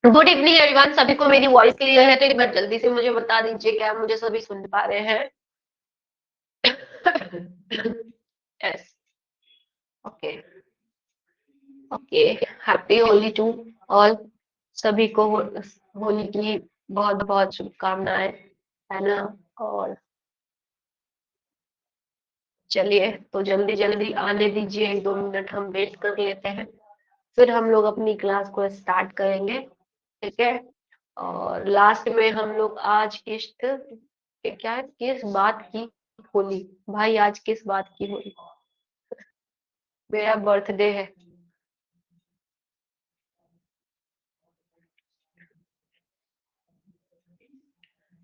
Good evening everyone, सभी को मेरी वॉइस क्लियर है? तो एक बार जल्दी से मुझे बता दीजिए, क्या मुझे सभी सुन पा रहे हैं? Yes, okay okay. Happy Holi to all. सभी को होली की बहुत बहुत शुभकामनाएं, है ना? और चलिए, तो जल्दी जल्दी आने दीजिए, 1-2 मिनट हम वेट कर लेते हैं, फिर हम लोग अपनी क्लास को स्टार्ट करेंगे। ठीक है। और लास्ट में हम लोग आज क्या किस बात की होली? भाई आज किस बात की होली? मेरा बर्थडे है।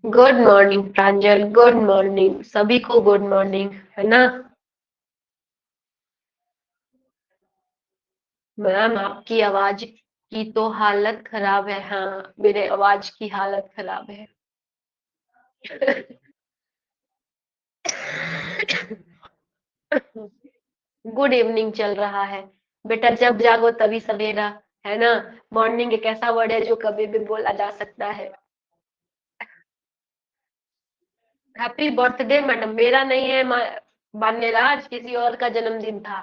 गुड मॉर्निंग प्रांजल, गुड मॉर्निंग सभी को, गुड मॉर्निंग, है ना? मैम आपकी आवाज की तो हालत खराब है। हाँ, मेरे आवाज की हालत खराब है। गुड इवनिंग चल रहा है बेटा, जब जागो तभी सवेरा, है ना? मॉर्निंग एक ऐसा वर्ड है जो कभी भी बोला जा सकता है। हैप्पी बर्थडे मैडम, मेरा नहीं है, मान्यराज किसी और का जन्मदिन था।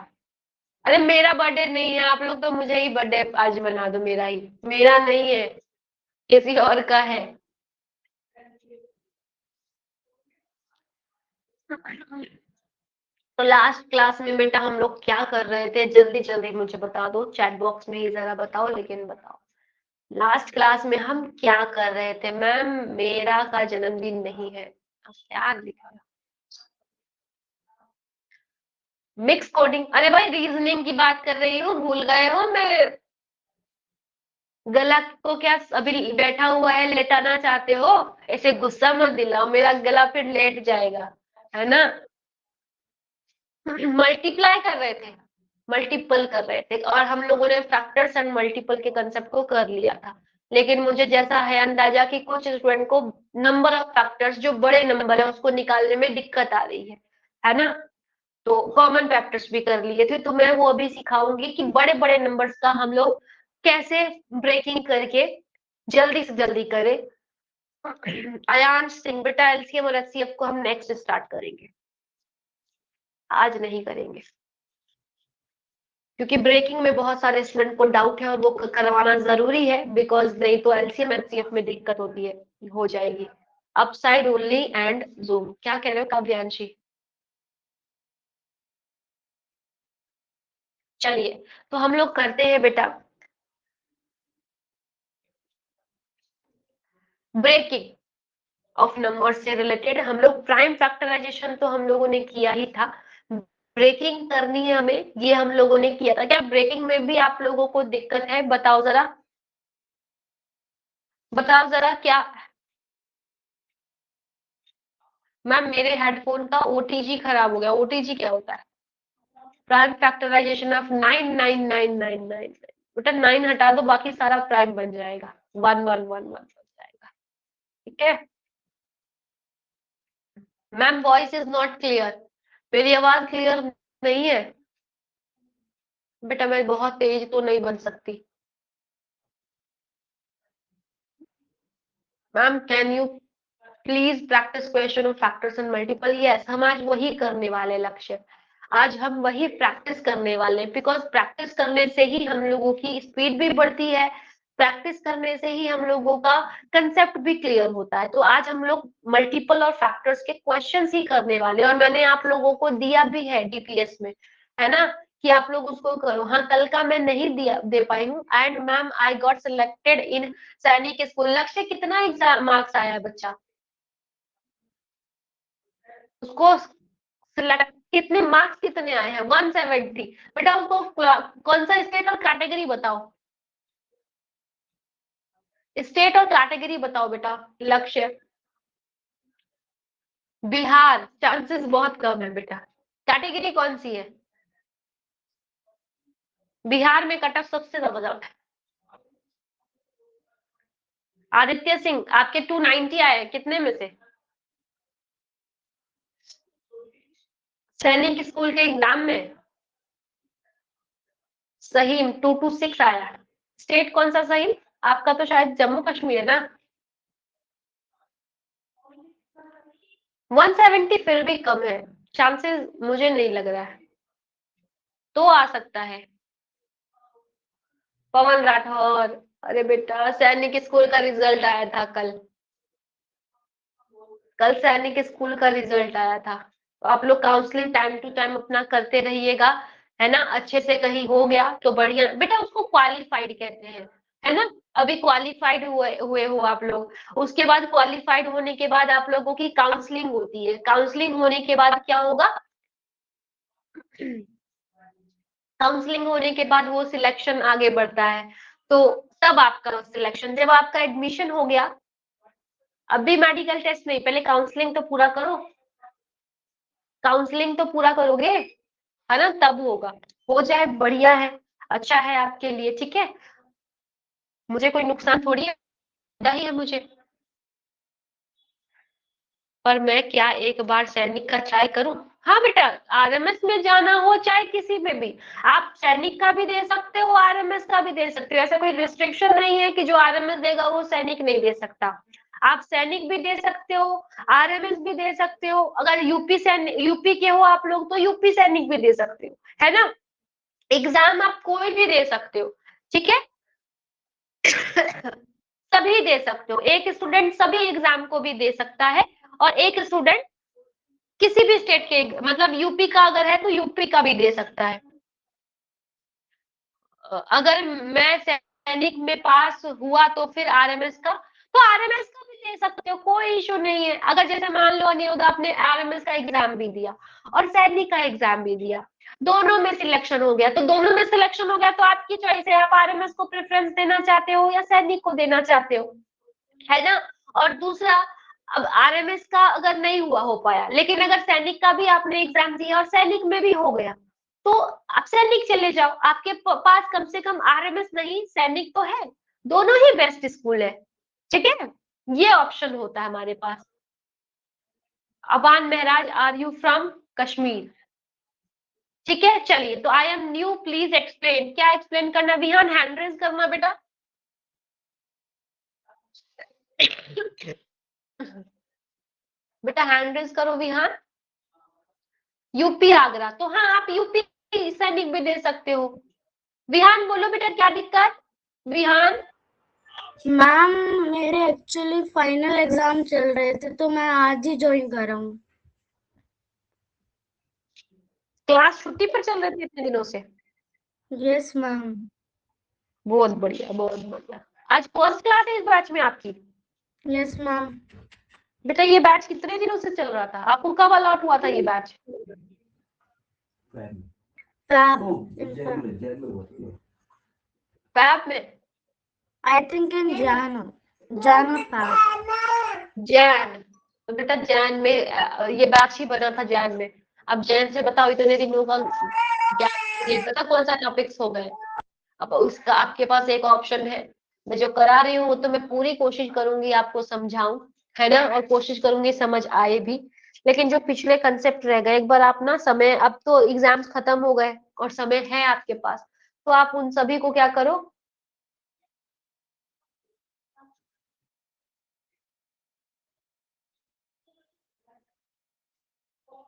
अरे मेरा बर्थडे नहीं है, आप लोग तो मुझे ही बर्थडे आज मना दो, मेरा ही, मेरा नहीं है, किसी और का है। तो लास्ट क्लास में बेटा हम लोग क्या कर रहे थे? जल्दी जल्दी मुझे बता दो, चैट बॉक्स में ही जरा बताओ, लेकिन बताओ लास्ट क्लास में हम क्या कर रहे थे? मैम मेरा का जन्मदिन नहीं है। अब क्या लिखा? Mix coding? अरे भाई रीजनिंग की बात कर रही हूँ, भूल गए हो? मैं गला को क्या अभी बैठा हुआ है, लेटाना चाहते हो? ऐसे गुस्सा मत दिलाओ, मेरा गला फिर लेट जाएगा, है ना? मल्टीप्लाई कर रहे थे, मल्टीपल कर रहे थे, और हम लोगों ने फैक्टर्स एंड मल्टीपल के कंसेप्ट को कर लिया था। लेकिन मुझे जैसा है अंदाजा कि कुछ स्टूडेंट को नंबर ऑफ फैक्टर्स, जो बड़े नंबर है उसको निकालने में दिक्कत आ रही है ना? तो कॉमन फैक्टर्स भी कर लिए थे, तो मैं वो अभी सिखाऊंगी कि बड़े बड़े नंबर्स का हम लोग कैसे ब्रेकिंग करके जल्दी से जल्दी करें। अयान सिंह बेटा, एलसीएम और एचसीएफ को हम नेक्स्ट स्टार्ट करेंगे, आज नहीं करेंगे, क्योंकि ब्रेकिंग में बहुत सारे स्टूडेंट को डाउट है और वो करवाना जरूरी है, बिकॉज नहीं तो एलसीएम एचसीएफ में दिक्कत होती है, हो जाएगी। अपसाइड ओनली एंड जूम, क्या कह रहे हो काव्यांशी? चलिए, तो हम लोग करते हैं बेटा ब्रेकिंग ऑफ नंबर से रिलेटेड। हम लोग प्राइम फैक्टराइजेशन तो हम लोगों ने किया ही था, ब्रेकिंग करनी है हमें, ये हम लोगों ने किया था। क्या ब्रेकिंग में भी आप लोगों को दिक्कत है? बताओ जरा, बताओ जरा क्या। मैम मेरे हेडफोन का ओटीजी खराब हो गया। ओटीजी क्या होता है? Prime factorisation of 99999। बेटा 9 हटा दो, बाकी सारा प्राइम बन जाएगा, 1111 बन जाएगा। ठीक है ma'am, voice is not clear, मेरी आवाज क्लियर नहीं है? बेटा मैं बहुत तेज तो नहीं बन सकती। Ma'am can you please practice question of factors and multiple? Yes, हम आज वही करने वाले लक्ष्य, आज हम वही प्रैक्टिस करने वाले, बिकॉज प्रैक्टिस करने से ही हम लोगों की स्पीड भी बढ़ती है, प्रैक्टिस करने से ही हम लोगों का कंसेप्ट भी क्लियर होता है। तो आज हम लोग मल्टीपल और फैक्टर्स के क्वेश्चंस ही करने वाले, और मैंने आप लोगों को दिया भी है डीपीएस में, है ना, कि आप लोग उसको करो। हाँ, कल का मैं नहीं दिया दे पाई हूँ, and ma'am I got selected in सैनिक स्कूल। लक्ष्य कितना एग्जाम मार्क्स आया है बच्चा? उसको सिलेक्ट कितने मार्क्स कितने आए हैं? 170। बेटा उसको कौन सा स्टेट और कैटेगरी बताओ, स्टेट और कैटेगरी बताओ बेटा। लक्ष्य बिहार, चांसेस बहुत कम है बेटा। कैटेगरी कौन सी है? बिहार में कट ऑफ सबसे ज्यादा है। आदित्य सिंह, आपके 290 आए हैं, कितने में से? सैनिक स्कूल के एग्जाम में सही 226 आया। स्टेट कौन सा सही? आपका तो शायद जम्मू कश्मीर है ना। 170 फिर भी कम है, चांसेस मुझे नहीं लग रहा है, तो आ सकता है। पवन राठौर, अरे बेटा सैनिक स्कूल का रिजल्ट आया था कल। कल सैनिक स्कूल का रिजल्ट आया था, तो आप लोग काउंसलिंग टाइम टू टाइम अपना करते रहिएगा, है ना। अच्छे से कहीं हो गया तो बढ़िया बेटा, उसको क्वालिफाइड कहते हैं, है ना। अभी क्वालिफाइड हुए हुए हो आप लोग, उसके बाद क्वालिफाइड होने के बाद आप लोगों की काउंसलिंग होती है, काउंसलिंग होने के बाद क्या होगा? काउंसलिंग होने के बाद वो सिलेक्शन आगे बढ़ता है, तो तब आपका सिलेक्शन, जब आपका एडमिशन हो गया, अभी मेडिकल टेस्ट नहीं, पहले काउंसलिंग तो पूरा करो, काउंसलिंग तो पूरा करोगे, है ना, तब होगा। हो जाए बढ़िया है, अच्छा है आपके लिए, ठीक है। मुझे कोई नुकसान थोड़ी है, फायदा ही है मुझे। पर मैं क्या एक बार सैनिक का ट्राई करूं? हाँ बेटा, आरएमएस में जाना हो चाहे किसी में भी, आप सैनिक का भी दे सकते हो, आरएमएस का भी दे सकते हो, ऐसा कोई रिस्ट्रिक्शन नहीं है कि जो आरएमएस देगा वो सैनिक नहीं दे सकता। आप सैनिक भी दे सकते हो, आरएमएस भी दे सकते हो, अगर यूपी के हो आप लोग तो यूपी सैनिक भी दे सकते हो, है ना। एग्जाम आप कोई भी दे सकते हो, ठीक है। सभी दे सकते हो, एक स्टूडेंट सभी एग्जाम को भी दे सकता है, और एक स्टूडेंट किसी भी स्टेट के, मतलब यूपी का अगर है तो यूपी का भी दे सकता है। अगर मैं सैनिक में पास हुआ तो फिर आरएमएस का, तो आरएमएस का भी दे सकते हो, कोई इशू नहीं है। अगर जैसे मान लो अनिरुद्ध आपने आरएमएस का एग्जाम भी दिया और सैनिक का एग्जाम भी दिया, दोनों में सिलेक्शन हो गया, तो दोनों में सिलेक्शन हो गया तो आपकी चॉइस है, आप आरएमएस को प्रेफरेंस देना चाहते हो या सैनिक को देना चाहते हो, है ना। और दूसरा, अब आरएमएस का अगर नहीं हुआ हो पाया, लेकिन अगर सैनिक का भी आपने एग्जाम दिया और सैनिक में भी हो गया, तो आप सैनिक चले जाओ, आपके पास कम से कम आरएमएस नहीं सैनिक तो है, दोनों ही बेस्ट स्कूल है, ठीक है। ये ऑप्शन होता है हमारे पास। अबान महराज, आर यू फ्रॉम कश्मीर? ठीक है, चलिए, तो I am new, please explain, क्या एक्सप्लेन करना? विहान हैंड रेज करना बेटा। बेटा हैंड रेज करो विहान। यूपी आगरा, तो हाँ आप यूपी सैनिक भी दे सकते हो। विहान बोलो बेटा, क्या दिक्कत? विहान, मैम, मेरे एक्चुअली फाइनल एग्जाम चल रहे थे तो मैं आज ही ज्वाइन कर रहा हूँ। क्लास छुट्टी पर चल रहे थे इतने दिनों से? Yes ma'am. बहुत बढ़िया, बहुत बढ़िया। आज फर्स्ट क्लास है इस बैच में आपकी? Yes ma'am. बेटा ये बैच कितने दिनों से चल रहा था, आपको कब अलॉट हुआ था ये बैच? फैब में? I think in Jain fab. Jain, तो बेटा जैन में ये बैच ही बना था जैन में। अब जैन से बताओ इतने दिनों का गैप, ये पता कौन सा टॉपिक्स हो गए। अब उसका आपके पास एक ऑप्शन है, मैं जो करा रही हूँ तो मैं पूरी कोशिश करूंगी आपको समझाऊं, है ना, और कोशिश करूंगी समझ आए भी। लेकिन जो पिछले कंसेप्ट रह गए, एक बार आप ना समय, अब तो एग्जाम्स खत्म हो गए और समय है आपके पास, तो आप उन सभी को क्या करो,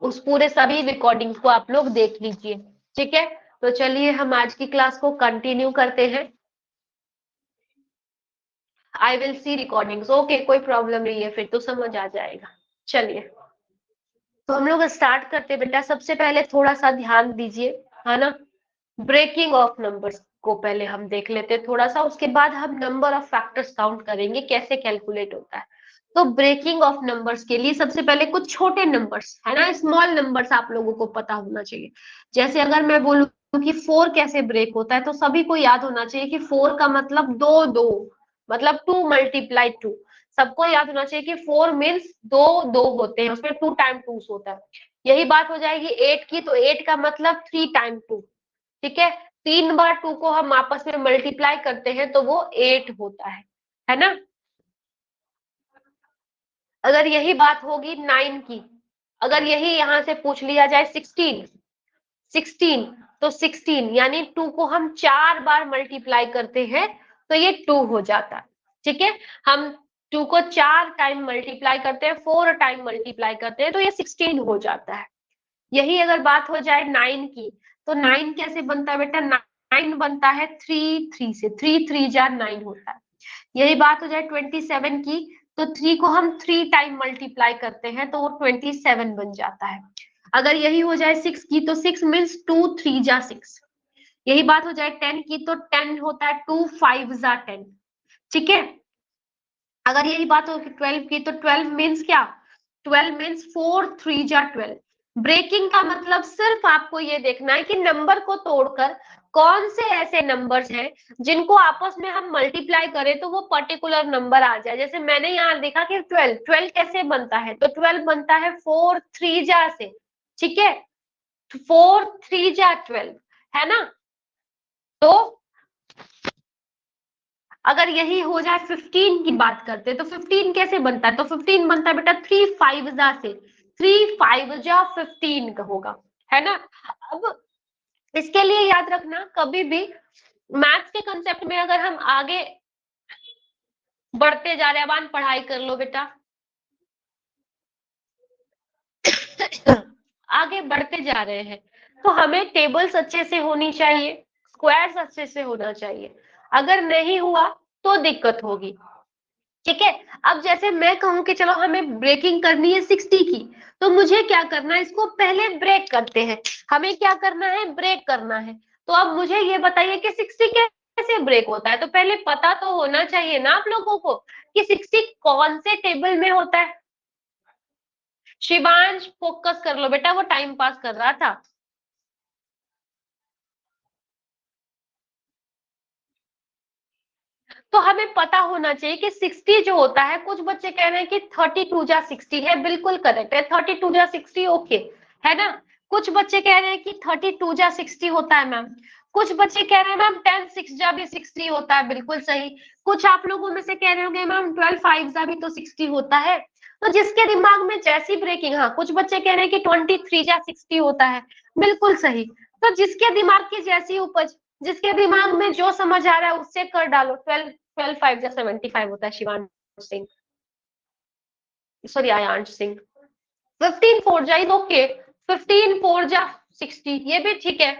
उस पूरे सभी रिकॉर्डिंग्स को आप लोग देख लीजिए, ठीक है। तो चलिए हम आज की क्लास को कंटिन्यू करते हैं। I will see recordings, okay, कोई प्रॉब्लम नहीं है, फिर तो समझ आ जाएगा। चलिए, तो हम लोग स्टार्ट करते हैं बेटा। सबसे पहले थोड़ा सा ध्यान दीजिए, है ना। ब्रेकिंग ऑफ नंबर्स को पहले हम देख लेते हैं थोड़ा सा, उसके बाद हम नंबर ऑफ फैक्टर्स काउंट करेंगे कैसे कैलकुलेट होता है। तो ब्रेकिंग ऑफ नंबर्स के लिए सबसे पहले कुछ छोटे नंबर्स, है ना, स्मॉल नंबर्स आप लोगों को पता होना चाहिए। जैसे अगर मैं बोलूं कि 4 कैसे ब्रेक होता है, तो सभी को याद होना चाहिए कि 4 का मतलब दो दो, मतलब 2 × 2, सबको याद होना चाहिए कि 4 मीन्स दो दो होते हैं, उसमें 2 × 2 होता है। यही बात हो जाएगी 8 की, तो 8 का मतलब 3 × 2, ठीक है। 3 बार 2 को हम आपस में मल्टीप्लाई करते हैं तो वो 8 होता है ना। अगर यही बात होगी 9 की, अगर यही यहां से पूछ लिया जाए 16, 16, तो 16 यानी 2 को हम 4 बार मल्टीप्लाई करते हैं तो ये 2 हो जाता है। ठीक है, हम 2 को 4 टाइम मल्टीप्लाई करते हैं, 4 टाइम मल्टीप्लाई करते हैं तो ये 16 हो जाता है। यही अगर बात हो जाए 9 की, तो 9 कैसे बनता है बेटा? 9 बनता है 3 3 से, 3 3 जा 9 होता है। यही बात हो जाए 27 की, तो 3 को हम 3 टाइम मल्टीप्लाई करते हैं तो वो 27 बन जाता है। अगर यही हो जाए 6 की, तो 6 मीन्स 2 3 जा 6। यही बात हो जाए 10 की, तो 10 होता है 2 5 जा 10। ठीक है, अगर यही बात हो 12 की, तो 12 मीन्स क्या? 12 मीन्स 4 3 जा 12। ब्रेकिंग का मतलब सिर्फ आपको ये देखना है कि नंबर को तोड़कर कौन से ऐसे नंबर्स हैं जिनको आपस में हम मल्टीप्लाई करें तो वो पर्टिकुलर नंबर आ जाए। जैसे मैंने यहाँ देखा कि 12, 12 कैसे बनता है? तो 12 बनता है 4 3 जा से। ठीक है, 4 3 जा 12, है ना? तो अगर यही हो जाए 15 की बात करते हैं, तो 15 कैसे बनता है? तो 15 बनता है बेटा 3 5 जा से, 3 5 जा 15 का होगा, है ना? अब इसके लिए याद रखना, कभी भी मैथ्स के कंसेप्ट में अगर हम आगे बढ़ते जा रहे हैं, अब पढ़ाई कर लो बेटा। आगे बढ़ते जा रहे हैं तो हमें टेबल्स अच्छे से होनी चाहिए, स्क्वायर्स अच्छे से होना चाहिए। अगर नहीं हुआ तो दिक्कत होगी। ठीक है, अब जैसे मैं कहूं कि चलो हमें ब्रेकिंग करनी है 60 की, तो मुझे क्या करना है? इसको पहले ब्रेक करते हैं। हमें क्या करना है? ब्रेक करना है। तो अब मुझे ये बताइए कि 60 कैसे ब्रेक होता है? तो पहले पता तो होना चाहिए ना आप लोगों को कि 60 कौन से टेबल में होता है। शिवांश फोकस कर लो बेटा, वो टाइम पास कर रहा था। तो हमें पता होना चाहिए कि 60 जो होता है, कुछ बच्चे कह रहे हैं कि 32 जा 60 है, बिल्कुल करेक्ट है, 32 जा 60 ओके, है ना? कुछ बच्चे कह रहे हैं कि 32 जा 60 होता है मैम। कुछ बच्चे कह रहे हैं मैम 10 6 जा भी 60 होता है, बिल्कुल सही। कुछ आप लोगों में से कह रहे होंगे मैम 12 5 जा भी तो 60 होता है। तो जिसके दिमाग में जैसी ब्रेकिंग, हाँ कुछ बच्चे कह रहे हैं कि 23 जा 60 होता है, बिल्कुल सही। तो जिसके दिमाग की जैसी उपज, जिसके दिमाग में जो समझ आ रहा है उससे कर डालो। 12 5 जा 75 होता है, शिवान सिंह, सॉरी आयांश सिंह। 15 4 जा इज ओके, 15 4 जा 60, ये भी ठीक है,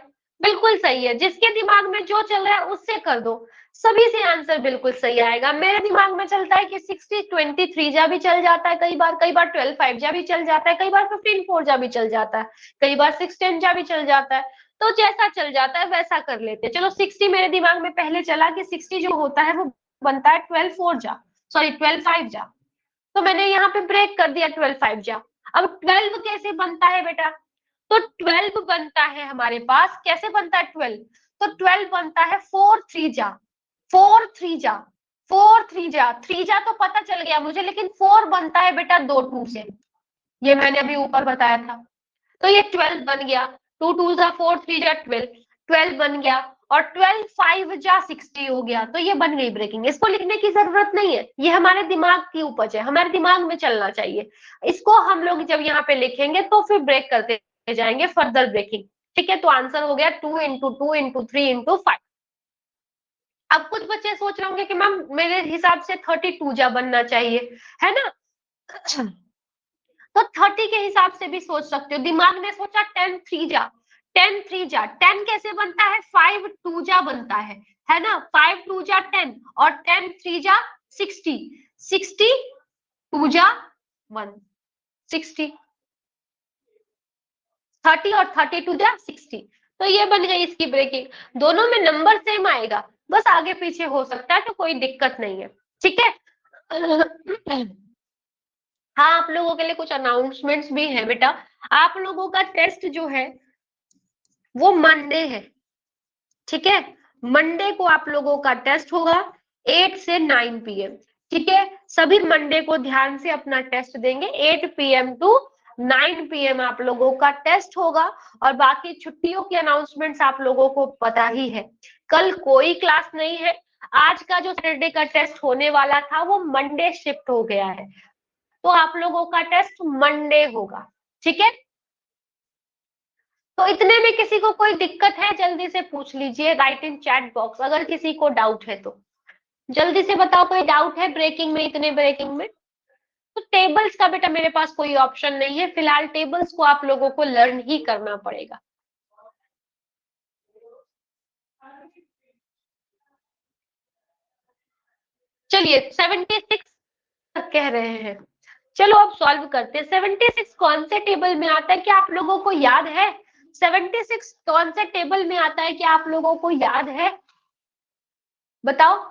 बिल्कुल सही है। जिसके दिमाग में जो चल रहा है उससे कर दो, सभी से आंसर बिल्कुल सही आएगा। मेरे दिमाग में चलता है कि 60 23 जा भी चल जाता है कई बार, 12 5 जा भी चल जाता है कई बार, 15 4 जा भी चल जाता है कई बार, 6 10 जा भी चल जाता है। तो जैसा चल जाता है वैसा कर लेते हैं। चलो 60 मेरे दिमाग में पहले चला कि 60 जो होता है वो बनता है 12 4 जा, सॉरी 12 5 जा। तो मैंने यहाँ पे ब्रेक कर दिया 12 5 जा। अब 12 कैसे बनता है बेटा? तो 12 बनता है हमारे पास, कैसे बनता है 12? तो 12 बनता है 4 3 जा, 4 3 जा, 4 3 जा, 3 जा तो पता चल गया मुझे, लेकिन 4 बनता है बेटा 2 2 से, ये मैंने अभी ऊपर बताया था। तो ये 12 बन गया, 2 2 जा 4 3 जा 12, 12 बन गया। और 12 5 जा 60 हो गया, तो ये बन गई ब्रेकिंग। इसको लिखने की जरूरत नहीं है, ये हमारे दिमाग की उपज है, हमारे दिमाग में चलना चाहिए। इसको हम लोग जब यहाँ पे लिखेंगे तो फिर ब्रेक करते जाएंगे, फर्दर ब्रेकिंग। ठीक है, तो आंसर हो गया 2 इंटू 2 इंटू 3 इंटू 5। अब कुछ बच्चे सोच रहे होंगे कि मैम मेरे हिसाब से 32 जा बनना चाहिए, है ना? तो 30 के हिसाब से भी सोच सकते हो। दिमाग ने सोचा 10 3 जा, 10 3 जा, 10 कैसे बनता है? 5 2 जा बनता है ना? 5 2 जा 10 और 10 3 जा 60, 60 2 जा 1, 60, 30 और 32 जा 60। तो ये बन गई इसकी ब्रेकिंग। दोनों में नंबर सेम आएगा, बस आगे पीछे हो सकता है, तो कोई दिक्कत नहीं है। ठीक है। हाँ, आप लोगों के लिए कुछ अनाउंसमेंट्स भी है बेटा। आप लोगों का टेस्ट जो है वो मंडे है। ठीक है, मंडे को आप लोगों का टेस्ट होगा 8 से 9 पीएम। ठीक है, सभी मंडे को ध्यान से अपना टेस्ट देंगे। 8 पीएम टू 9 पीएम आप लोगों का टेस्ट होगा। और बाकी छुट्टियों की अनाउंसमेंट्स आप लोगों को पता ही है। कल कोई क्लास नहीं है। आज का जो सैटरडे का टेस्ट होने वाला था वो मंडे शिफ्ट हो गया है, तो आप लोगों का टेस्ट मंडे होगा। ठीक है, तो इतने में किसी को कोई दिक्कत है जल्दी से पूछ लीजिए, राइट इन चैट बॉक्स अगर किसी को डाउट है तो। जल्दी से बताओ कोई डाउट है ब्रेकिंग में, इतने ब्रेकिंग में। तो टेबल्स का बेटा मेरे पास कोई ऑप्शन नहीं है फिलहाल, टेबल्स को आप लोगों को लर्न ही करना पड़ेगा। चलिए 76 कह रहे हैं, चलो अब सॉल्व करते हैं। 76 कौन से टेबल में आता है, क्या आप लोगों को याद है? 76 कौन से टेबल में आता है, क्या आप लोगों को याद है? बताओ।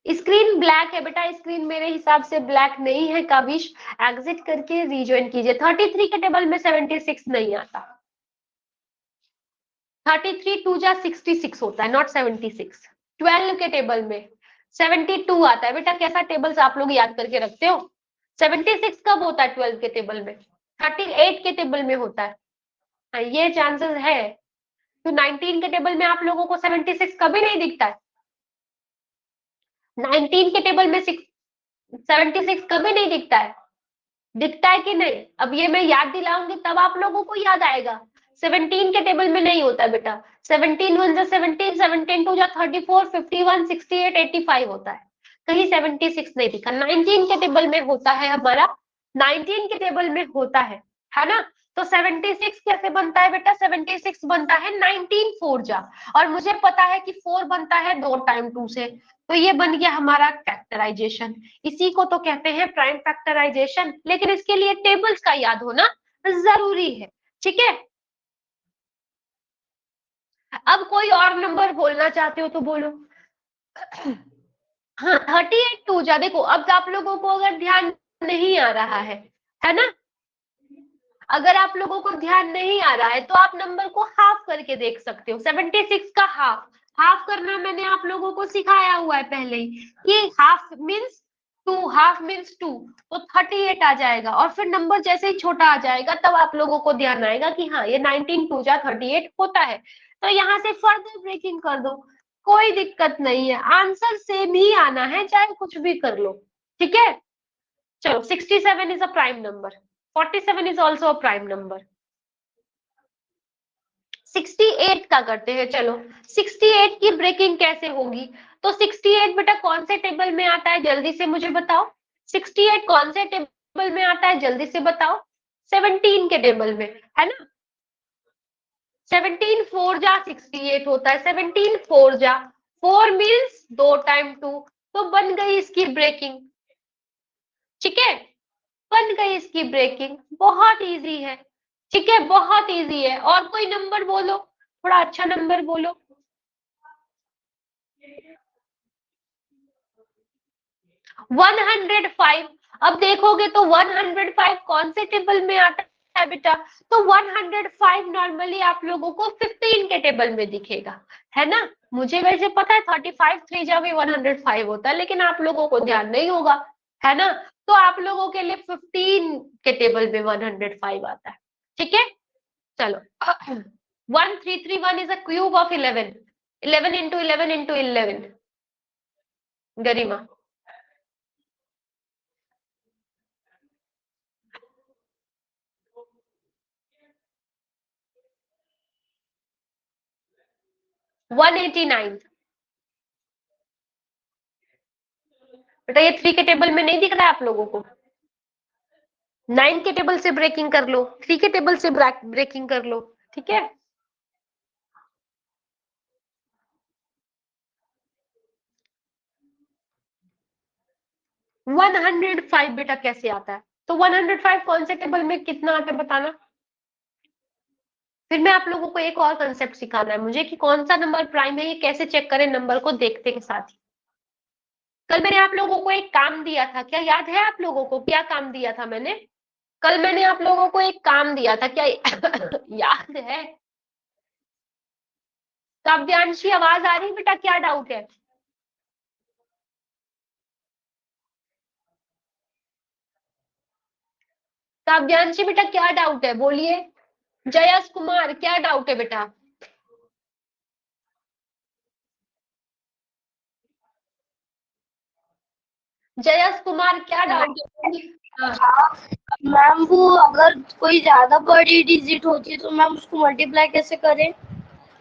स्क्रीन ब्लैक है बेटा, स्क्रीन मेरे हिसाब से ब्लैक नहीं है। काविश एग्जिट करके रिज्वाइन कीजिए। 33 के टेबल में 76 नहीं आता। 33 टू जा 66 होता है, नॉट 76। 12 के टेबल में 72 आता है। बेटा कैसा टेबल्स आप लोग याद करके रखते हो? 76 कब होता है 12 के टेबल में? 38 के टेबल में होता है। हाँ, ये चांसेस है। तो 19 के टेबल में आप लोगों को 76 कभी नहीं दिखता है। 19 के टेबल में 76 कभी नहीं दिखता है। दिखता है कि नहीं? अब ये मैं याद दिलाऊंगी तब आप लोगों को याद आएगा। 17 के टेबल में नहीं होता बेटा। 17 1 जा 17, 17 2 जा 34, 51, 68, 85 होता है। कहीं 76 नहीं दिखा। 19 के टेबल में होता है हमारा, 19 के टेबल में होता है ना? तो 76 कैसे बनता है बेटा? 76 बनता है 19 4 जा, और मुझे पता है कि 4 बनता है 2 टाइम 2 से, तो ये बन गया हमारा फैक्टराइजेशन। इसी को तो कहते हैं प्राइम फैक्टराइजेशन, लेकिन इसके लिए टेबल्स का याद होना जरूरी है। ठीक है, अब कोई और नंबर बोलना चाहते हो तो बोलो। हाँ 38 टू जा, देखो अब आप लोगों को अगर ध्यान नहीं आ रहा है ना, अगर आप लोगों को ध्यान नहीं आ रहा है तो आप नंबर को हाफ करके देख सकते हो। 76 का हाफ, हाफ करना मैंने आप लोगों को सिखाया हुआ है पहले ही, कि हाफ मीन्स 2, हाफ मीन्स 2, तो 38 आ जाएगा। और फिर नंबर जैसे ही छोटा आ जाएगा तब आप लोगों को ध्यान आएगा कि हाँ ये 19 2 जा 38 होता है। तो यहाँ से फर्दर ब्रेकिंग कर दो, कोई दिक्कत नहीं है, आंसर सेम ही आना है चाहे कुछ भी कर लो। ठीक है, चलो 67 is a prime number, 47 is also a prime number। 68 का करते हैं, चलो 68 की ब्रेकिंग कैसे होगी? तो 68 बेटा कौन से टेबल में आता है जल्दी से मुझे बताओ। 68 कौन से टेबल में आता है जल्दी से बताओ। 17 के टेबल में, है ना? 17 4 जा 68 होता है। 17 4 जा 4 मीन्स 2 टाइम 2, तो बन गई इसकी ब्रेकिंग। ठीक है, बन गई इसकी ब्रेकिंग, बहुत इजी है। ठीक है, बहुत इजी है। और कोई नंबर बोलो, थोड़ा अच्छा नंबर बोलो। 105। अब देखोगे तो 105 कौन से टेबल में आता है बेटा? तो 105 नॉर्मली आप लोगों को 15 के टेबल में दिखेगा, है ना? मुझे वैसे पता है 35 3 जा भी 105 होता है, लेकिन आप लोगों को ध्यान नहीं होगा, है ना? तो आप लोगों के लिए 15 के टेबल में 105 आता है। ठीक है, चलो 1331 is a cube of 11, 11 into 11 into 11। गरिमा 189। बेटा ये 3 के टेबल में नहीं दिख रहा है आप लोगों को? 9 के टेबल से ब्रेकिंग कर लो, 3 के टेबल से ब्रेकिंग कर लो। ठीक है, 105 बेटा कैसे आता है? तो 105 कौन से टेबल में कितना आता है बताना। फिर मैं आप लोगों को एक और कंसेप्ट सिखाना है मुझे कि कौन सा नंबर प्राइम है, ये कैसे चेक करें नंबर को देखते के साथ ही। कल मैंने आप लोगों को एक काम दिया था, क्या याद है आप लोगों को? क्या काम दिया था मैंने? कल मैंने आप लोगों को एक काम दिया था, क्या याद है? काव्यांशी आवाज आ रही बेटा, क्या डाउट है? काव्यांशी बेटा क्या डाउट है, बोलिए। जयस कुमार क्या डाउट है बेटा? जयस कुमार क्या डाउट है? हाँ, मैम वो अगर कोई ज्यादा बड़ी डिजिट होती है तो मैम उसको मल्टीप्लाई कैसे करें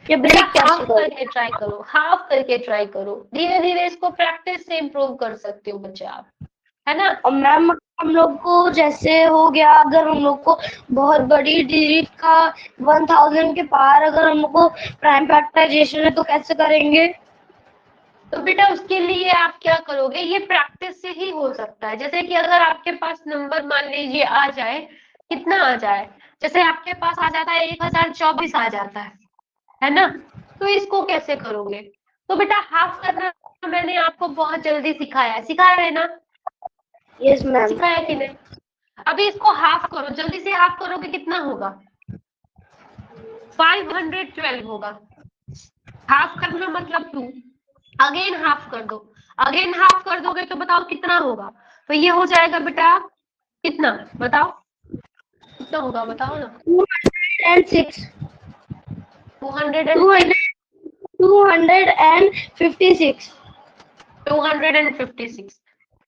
या ब्रेक कैसे हाफ करें? करके ट्राई करो, हाफ करके ट्राई करो, धीरे धीरे इसको प्रैक्टिस से इम्प्रूव कर सकते हो बच्चे आप, है ना। और मैम हम लोग को जैसे हो गया, अगर हम लोग को बहुत बड़ी डिजिट का 1000 के पार अगर हम लोग को प्राइम फैक्टराइजेशन है तो कैसे करेंगे? तो बेटा उसके लिए आप क्या करोगे, ये प्रैक्टिस से ही हो सकता है। जैसे कि अगर आपके पास नंबर मान लीजिए आ जाए, कितना आ जाए, जैसे आपके पास आ जाता है 1024 आ जाता है ना, तो इसको कैसे करोगे। तो बेटा हाफ करना मैंने आपको बहुत जल्दी सिखाया है ना, यस मैम। सिखाया कि नहीं। अभी इसको हाफ करो, जल्दी से हाफ करोगे, कितना होगा, 512 होगा। हाफ करना मतलब 2, अगेन हाफ कर दो, अगेन हाफ कर दोगे तो बताओ कितना होगा। तो ये हो जाएगा बेटा कितना, बताओ कितना होगा, बताओ ना। 206 206 256 256।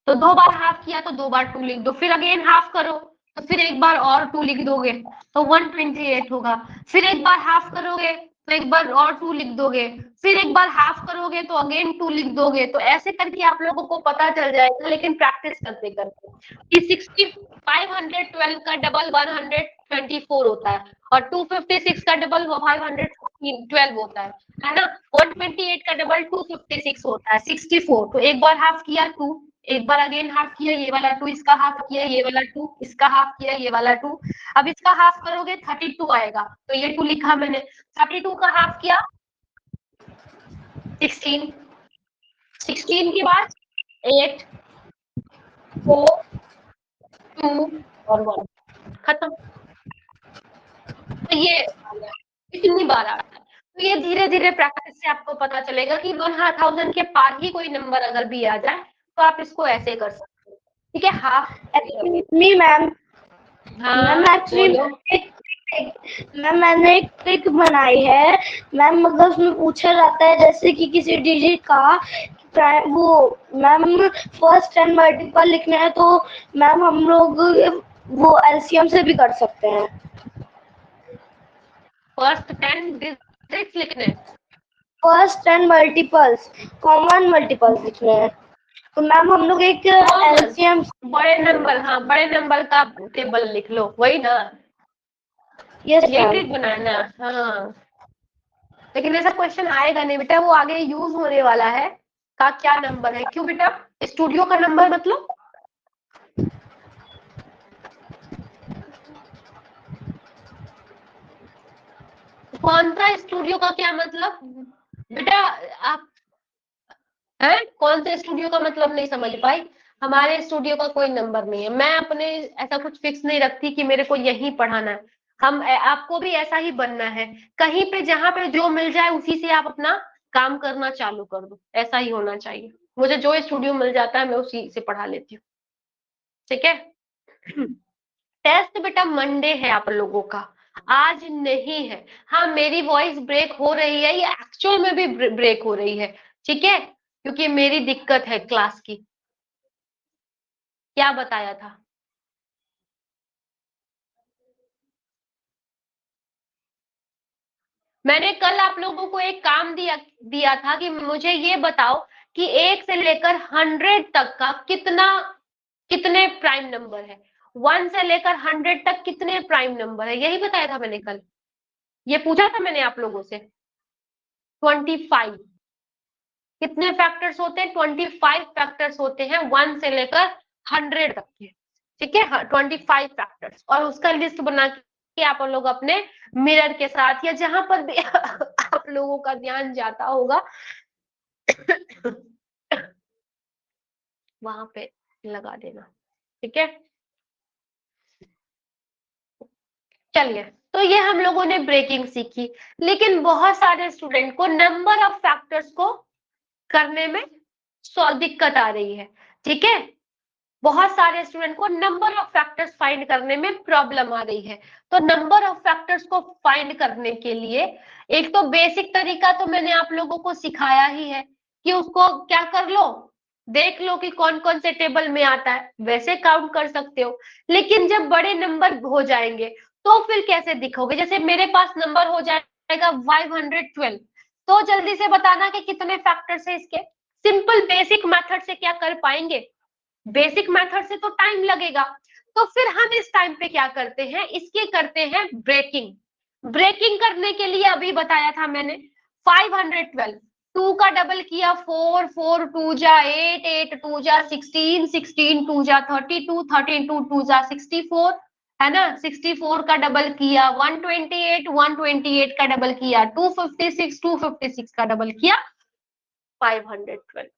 तो 2 बार हाफ किया तो 2 बार 2 लिख दो, फिर अगेन हाफ करो तो फिर एक बार और 2 लिख दोगे तो 128 होगा। फिर एक बार हाफ करोगे तो एक बार और 2 लिख दोगे, फिर एक बार हाफ करोगे तो अगेन 2 लिख दोगे। तो ऐसे करके आप लोगों को पता चल जाएगा, लेकिन प्रैक्टिस करते करते कि 512 का डबल 124 होता है और 256 का डबल 512 होता है ना। 128 का डबल 256 होता है 64। तो एक बार हाफ किया 2, एक बार अगेन हाफ किया ये वाला 2, इसका हाफ किया ये वाला 2, इसका हाफ किया ये वाला 2। अब इसका हाफ करोगे 32 आएगा, तो ये 2 लिखा मैंने। 32 का हाफ किया 16, 16 के बाद 8 4 2 और 1, खत्म। तो ये कितनी बार आता है। तो ये धीरे धीरे प्रैक्टिस से आपको पता चलेगा कि 1000 के पार ही कोई नंबर अगर भी आ जाए तो आप इसको ऐसे कर सकते हो, ठीक है। Half me ma'am. मैम हाँ एक्चुअली बोलो। मैम मैंने एक ट्रिक बनाई है मैम, मतलब उसमें पूछा जाता है जैसे कि किसी डिजिट का वो मैम फर्स्ट एंड मल्टीपल लिखना है तो मैम हम लोग वो एलसीएम से भी कर सकते हैं। फर्स्ट 10 डिजिट्स लिखने, first and multiples, common multiples लिखने हैं तो मैम हम लोग एक एलसीएम। बड़े नंबर, हाँ बड़े नंबर का टेबल लिख लो, वही ना, यस यही मैम। ट्रिक बनाना। हाँ लेकिन ऐसा क्वेश्चन आएगा नहीं बेटा, वो आगे यूज होने वाला है का क्या नंबर है। क्यों बेटा, स्टूडियो का नंबर मतलब कौन सा, स्टूडियो का क्या मतलब बेटा, आप है कौन से स्टूडियो का मतलब नहीं समझ पाई। हमारे स्टूडियो का कोई नंबर नहीं है, मैं अपने ऐसा कुछ फिक्स नहीं रखती कि मेरे को यही पढ़ाना है। हम आपको भी ऐसा ही बनना है, कहीं पे जहां पे जो मिल जाए उसी से आप अपना काम करना चालू कर दो, ऐसा ही होना चाहिए। मुझे जो स्टूडियो मिल जाता है मैं उसी से पढ़ा लेती हूँ, ठीक है। टेस्ट बेटा मंडे है आप लोगों का, आज नहीं है। हाँ मेरी वॉइस ब्रेक हो रही है, ये एक्चुअल में भी ब्रेक हो रही है, ठीक है, क्योंकि मेरी दिक्कत है क्लास की। क्या बताया था, मैंने कल आप लोगों को एक काम दिया दिया था कि मुझे ये बताओ कि 1 से लेकर 100 तक का कितने प्राइम नंबर है। 1 से लेकर 100 तक कितने प्राइम नंबर है, यही बताया था मैंने कल। ये पूछा था मैंने आप लोगों से। 25 कितने फैक्टर्स होते हैं, 25 फैक्टर्स होते हैं 1 से लेकर 100 तक के, ठीक है। हाँ 25 फैक्टर्स, और उसका लिस्ट बना के आप लोग अपने मिरर के साथ या जहां पर भी आप लोगों का ध्यान जाता होगा वहां पे लगा देना, ठीक है। चलिए, तो ये हम लोगों ने ब्रेकिंग सीखी, लेकिन बहुत सारे स्टूडेंट को नंबर ऑफ फैक्टर्स को करने में दिक्कत आ रही है, ठीक है। बहुत सारे स्टूडेंट को नंबर ऑफ फैक्टर्स फाइंड करने में प्रॉब्लम आ रही है। तो नंबर ऑफ फैक्टर्स को फाइंड करने के लिए एक तो बेसिक तरीका तो मैंने आप लोगों को सिखाया ही है कि उसको क्या कर लो, देख लो कि कौन कौन से टेबल में आता है, वैसे काउंट कर सकते हो। लेकिन जब बड़े नंबर हो जाएंगे तो फिर कैसे दिखोगे? जैसे मेरे पास नंबर हो जाएगा 512, तो जल्दी से बताना कि कितने फैक्टर्स है इसके। सिंपल बेसिक मेथड से क्या कर पाएंगे? बेसिक मेथड से तो टाइम लगेगा। तो फिर हम इस टाइम पे क्या करते हैं, इसके करते हैं ब्रेकिंग। ब्रेकिंग करने के लिए अभी बताया था मैंने 512, 2 का डबल किया 4, 4 2 जा 8, 8 2 जा 16, 16 2 जा 32, 13 2 2 जा 64, है ना। 64 का डबल किया 128, 128 का डबल किया 256, 256 का डबल किया 512।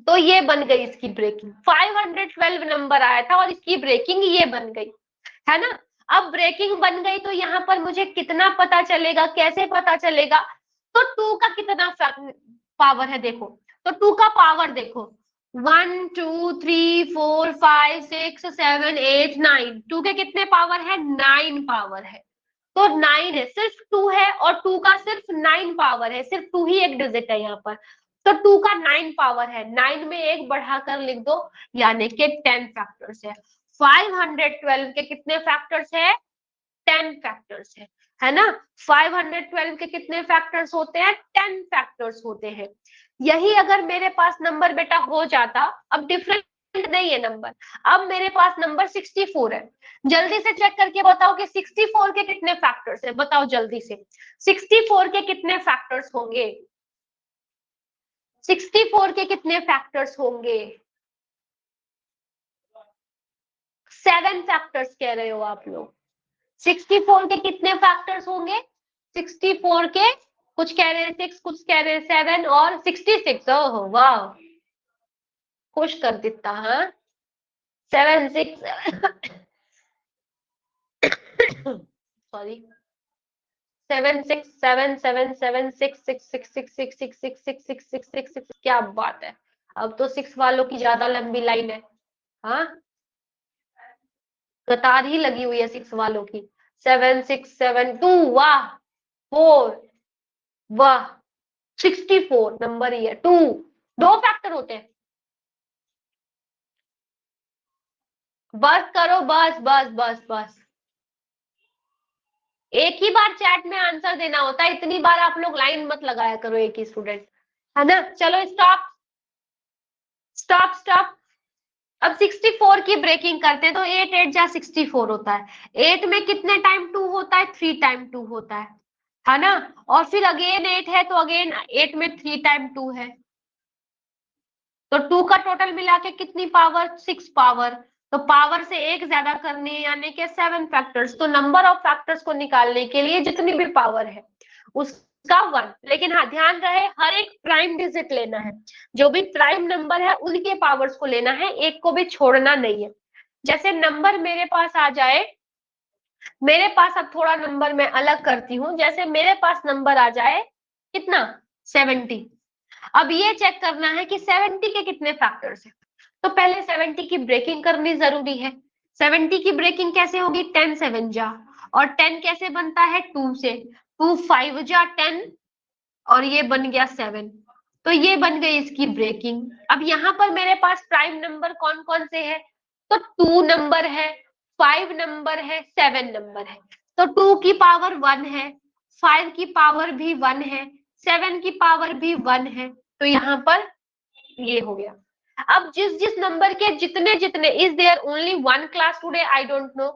तो ये बन गई इसकी ब्रेकिंग, 512 नंबर आया था और इसकी ब्रेकिंग ये बन गई, है ना। अब ब्रेकिंग बन गई तो यहाँ पर मुझे कितना पता चलेगा, कैसे पता चलेगा? तो 2 का कितना पावर है देखो, तो 2 का पावर देखो 1 2 3 4 5 6 7 8 9, 2 के कितने पावर है? 9 पावर है। तो 9 है, सिर्फ 2 है और 2 का सिर्फ 9 पावर है, सिर्फ 2 ही एक डिजिट है यहाँ पर। तो 2 का 9 पावर है, 9 में एक बढ़ाकर लिख दो, यानी कि 10 फैक्टर्स है। 512 के कितने फैक्टर्स है? 10 फैक्टर्स है ना। 512 के कितने फैक्टर्स होते हैं? 10 फैक्टर्स होते हैं। यही अगर मेरे पास नंबर बेटा हो जाता, अब डिफरेंट नहीं है नंबर, अब मेरे पास नंबर 64 है। जल्दी से चेक करके बताओ कि 64 के कितने फैक्टर्स है, बताओ जल्दी से। 64 के कितने फैक्टर्स होंगे? 64 के कितने फैक्टर्स होंगे? 7 फैक्टर्स कह रहे हो आप लोग। 64 के कितने फैक्टर्स होंगे? 64 के कुछ कह रहे हैं 6, कुछ कह रहे हैं 7 और 66। ओह वाह, खुश कर देता। हाँ 7 6 सॉरी 7 6 7 7 7 6 6 6 6 6 6 6 6 6 6 6 6, क्या बात है। अब तो 6 वालों की ज्यादा लंबी लाइन है। हाँ कतार ही लगी हुई है 6 वालों की। 7 6 7 2, वाह 4, वाह 64 नंबर ही है। 2 दो फैक्टर होते हैं। बस करो, बस बस बस बस, एक ही बार चैट में आंसर देना होता है, इतनी बार आप लोग लाइन मत लगाया करो एक ही स्टूडेंट, है ना। चलो स्टॉप स्टॉप स्टॉप। अब 64 की ब्रेकिंग करते हैं तो 8 8 जा 64 होता है। 8 में कितने टाइम 2 होता है? 3 टाइम 2 होता है ना। और फिर अगेन 8 है तो अगेन 8 में 3 टाइम 2 है, तो 2 का टोटल मिला के कितनी पावर? 6 पावर। तो पावर से एक ज्यादा करनी है, यानी कि 7 फैक्टर्स। तो नंबर ऑफ फैक्टर्स को निकालने के लिए जितनी भी पावर है उसका 1। लेकिन हाँ ध्यान रहे, हर एक प्राइम डिजिट लेना है, जो भी प्राइम नंबर है उनके पावर्स को लेना है, एक को भी छोड़ना नहीं है। जैसे नंबर मेरे पास आ जाए, मेरे पास अब थोड़ा नंबर मैं अलग करती हूँ, जैसे मेरे पास नंबर आ जाए कितना? 70। अब ये चेक करना है कि 70 के कितने फैक्टर्स हैं। तो पहले 70 की ब्रेकिंग करनी जरूरी है। 70 की ब्रेकिंग कैसे होगी? 10 7 जा, और 10 कैसे बनता है? 2 से। 2 5 जा 10, और ये बन गया 7। तो ये बन गई इसकी ब्रेकिंग। अब यहाँ पर मेरे पास प्राइम नंबर कौन कौन से है? तो 2 नंबर है, 5 नंबर है, 7 नंबर है। तो 2 की पावर 1 है, 5 की पावर भी 1 है, 7 की पावर भी 1 है। तो यहाँ पर ये हो गया। अब जिस जिस नंबर के जितने जितने, is there only one class today? I don't know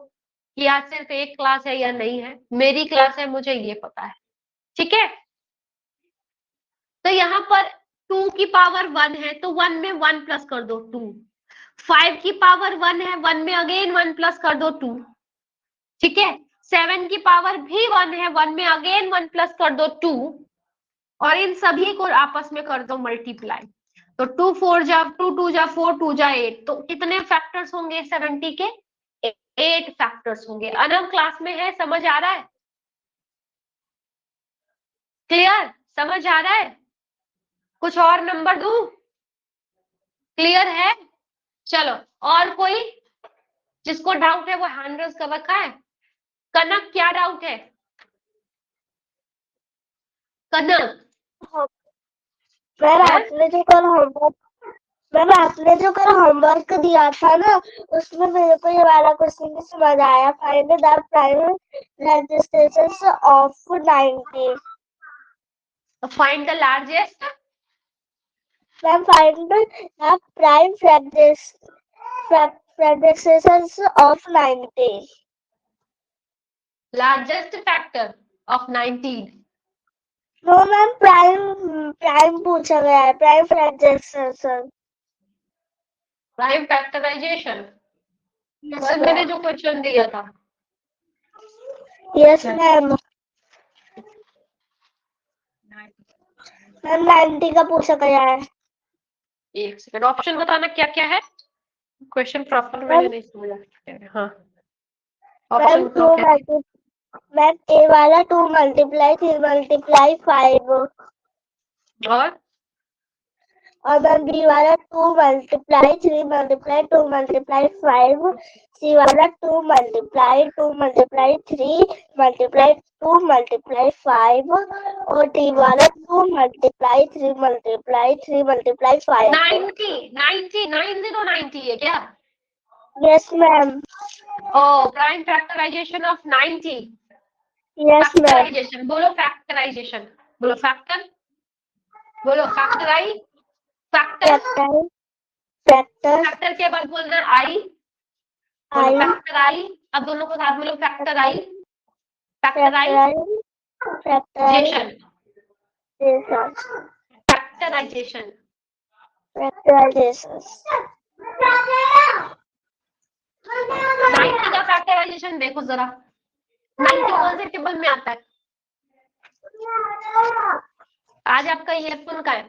कि आज सिर्फ एक क्लास है या नहीं है, मेरी क्लास है मुझे ये पता है, ठीक है। तो यहाँ पर 2 की पावर 1 है तो 1 में 1 प्लस कर दो 2। 5 की पावर 1 है, 1 में अगेन 1 प्लस कर दो 2, ठीक है। 7 की पावर भी 1 है, 1 में अगेन 1 प्लस कर दो 2, और इन सभी को आपस में कर दो मल्टीप्लाई। तो 2 4 जा 2 2 जा 4 2 जा 8, तो कितने फैक्टर्स होंगे 70 के? 8 फैक्टर्स होंगे। अनब क्लास में है, समझ आ रहा है? क्लियर? समझ आ रहा है? कुछ और नंबर दूं? क्लियर है? चलो, और कोई जिसको डाउट है वो हैंड रेज कर रखा है। कनक क्या डाउट है? कनक सर है? आपने जो कल होमवर्क मैम आपने जो कल होमवर्क दिया था ना, उसमें मेरे को ये वाला क्वेश्चन भी समझ आया। Find the prime resistance of 90। Find the largest, ma'am find the prime fractions of 90। Largest factor of 90। No ma'am, prime पूछा गया है, prime fractions. Prime factorisation, yes कल मैंने जो क्वेश्चन दिया था। मैम। मैम 90 का पूछा गया है। एक सेकंड, ऑप्शन बताना क्या क्या है। क्वेश्चन प्रॉपर मैंने नहीं समझा। हाँ, ऑप्शन मैम बताओ क्या है। मैम ए वाला 2 मल्टीप्लाई 3 मल्टीप्लाई 5, और मैम बी वाला 2 मल्टीप्लाई 3 मल्टीप्लाई 2 मल्टीप्लाई 5, सी वाला 2 मल्टीप्लाई 2 मल्टीप्लाई 3 मल्टीप्लाई 2 मल्टीप्लाई 5, और डी वाला 2 मल्टीप्लाई 3 मल्टीप्लाई 3 मल्टीप्लाई 5। 90 है क्या? Yes ma'am. Oh, prime factorisation of 90। Yes ma'am. Factorisation बोलो, फैक्टराइजेशन बोलो, फैक्टर बोलो, फैक्टराइज, फैक्टर, फैक्टर फैक्टर के बाद बोलना है आई, बोलो आई, फैक्टराइज। अब दोनों को साथ बोलो, factorise, factorisation, factorisation, factorisation. Factorisation. 90 का फैक्टराइजेशन देखो जरा, 90 कौन से टेबल में आता है? आज आपका ईयरफोन का है?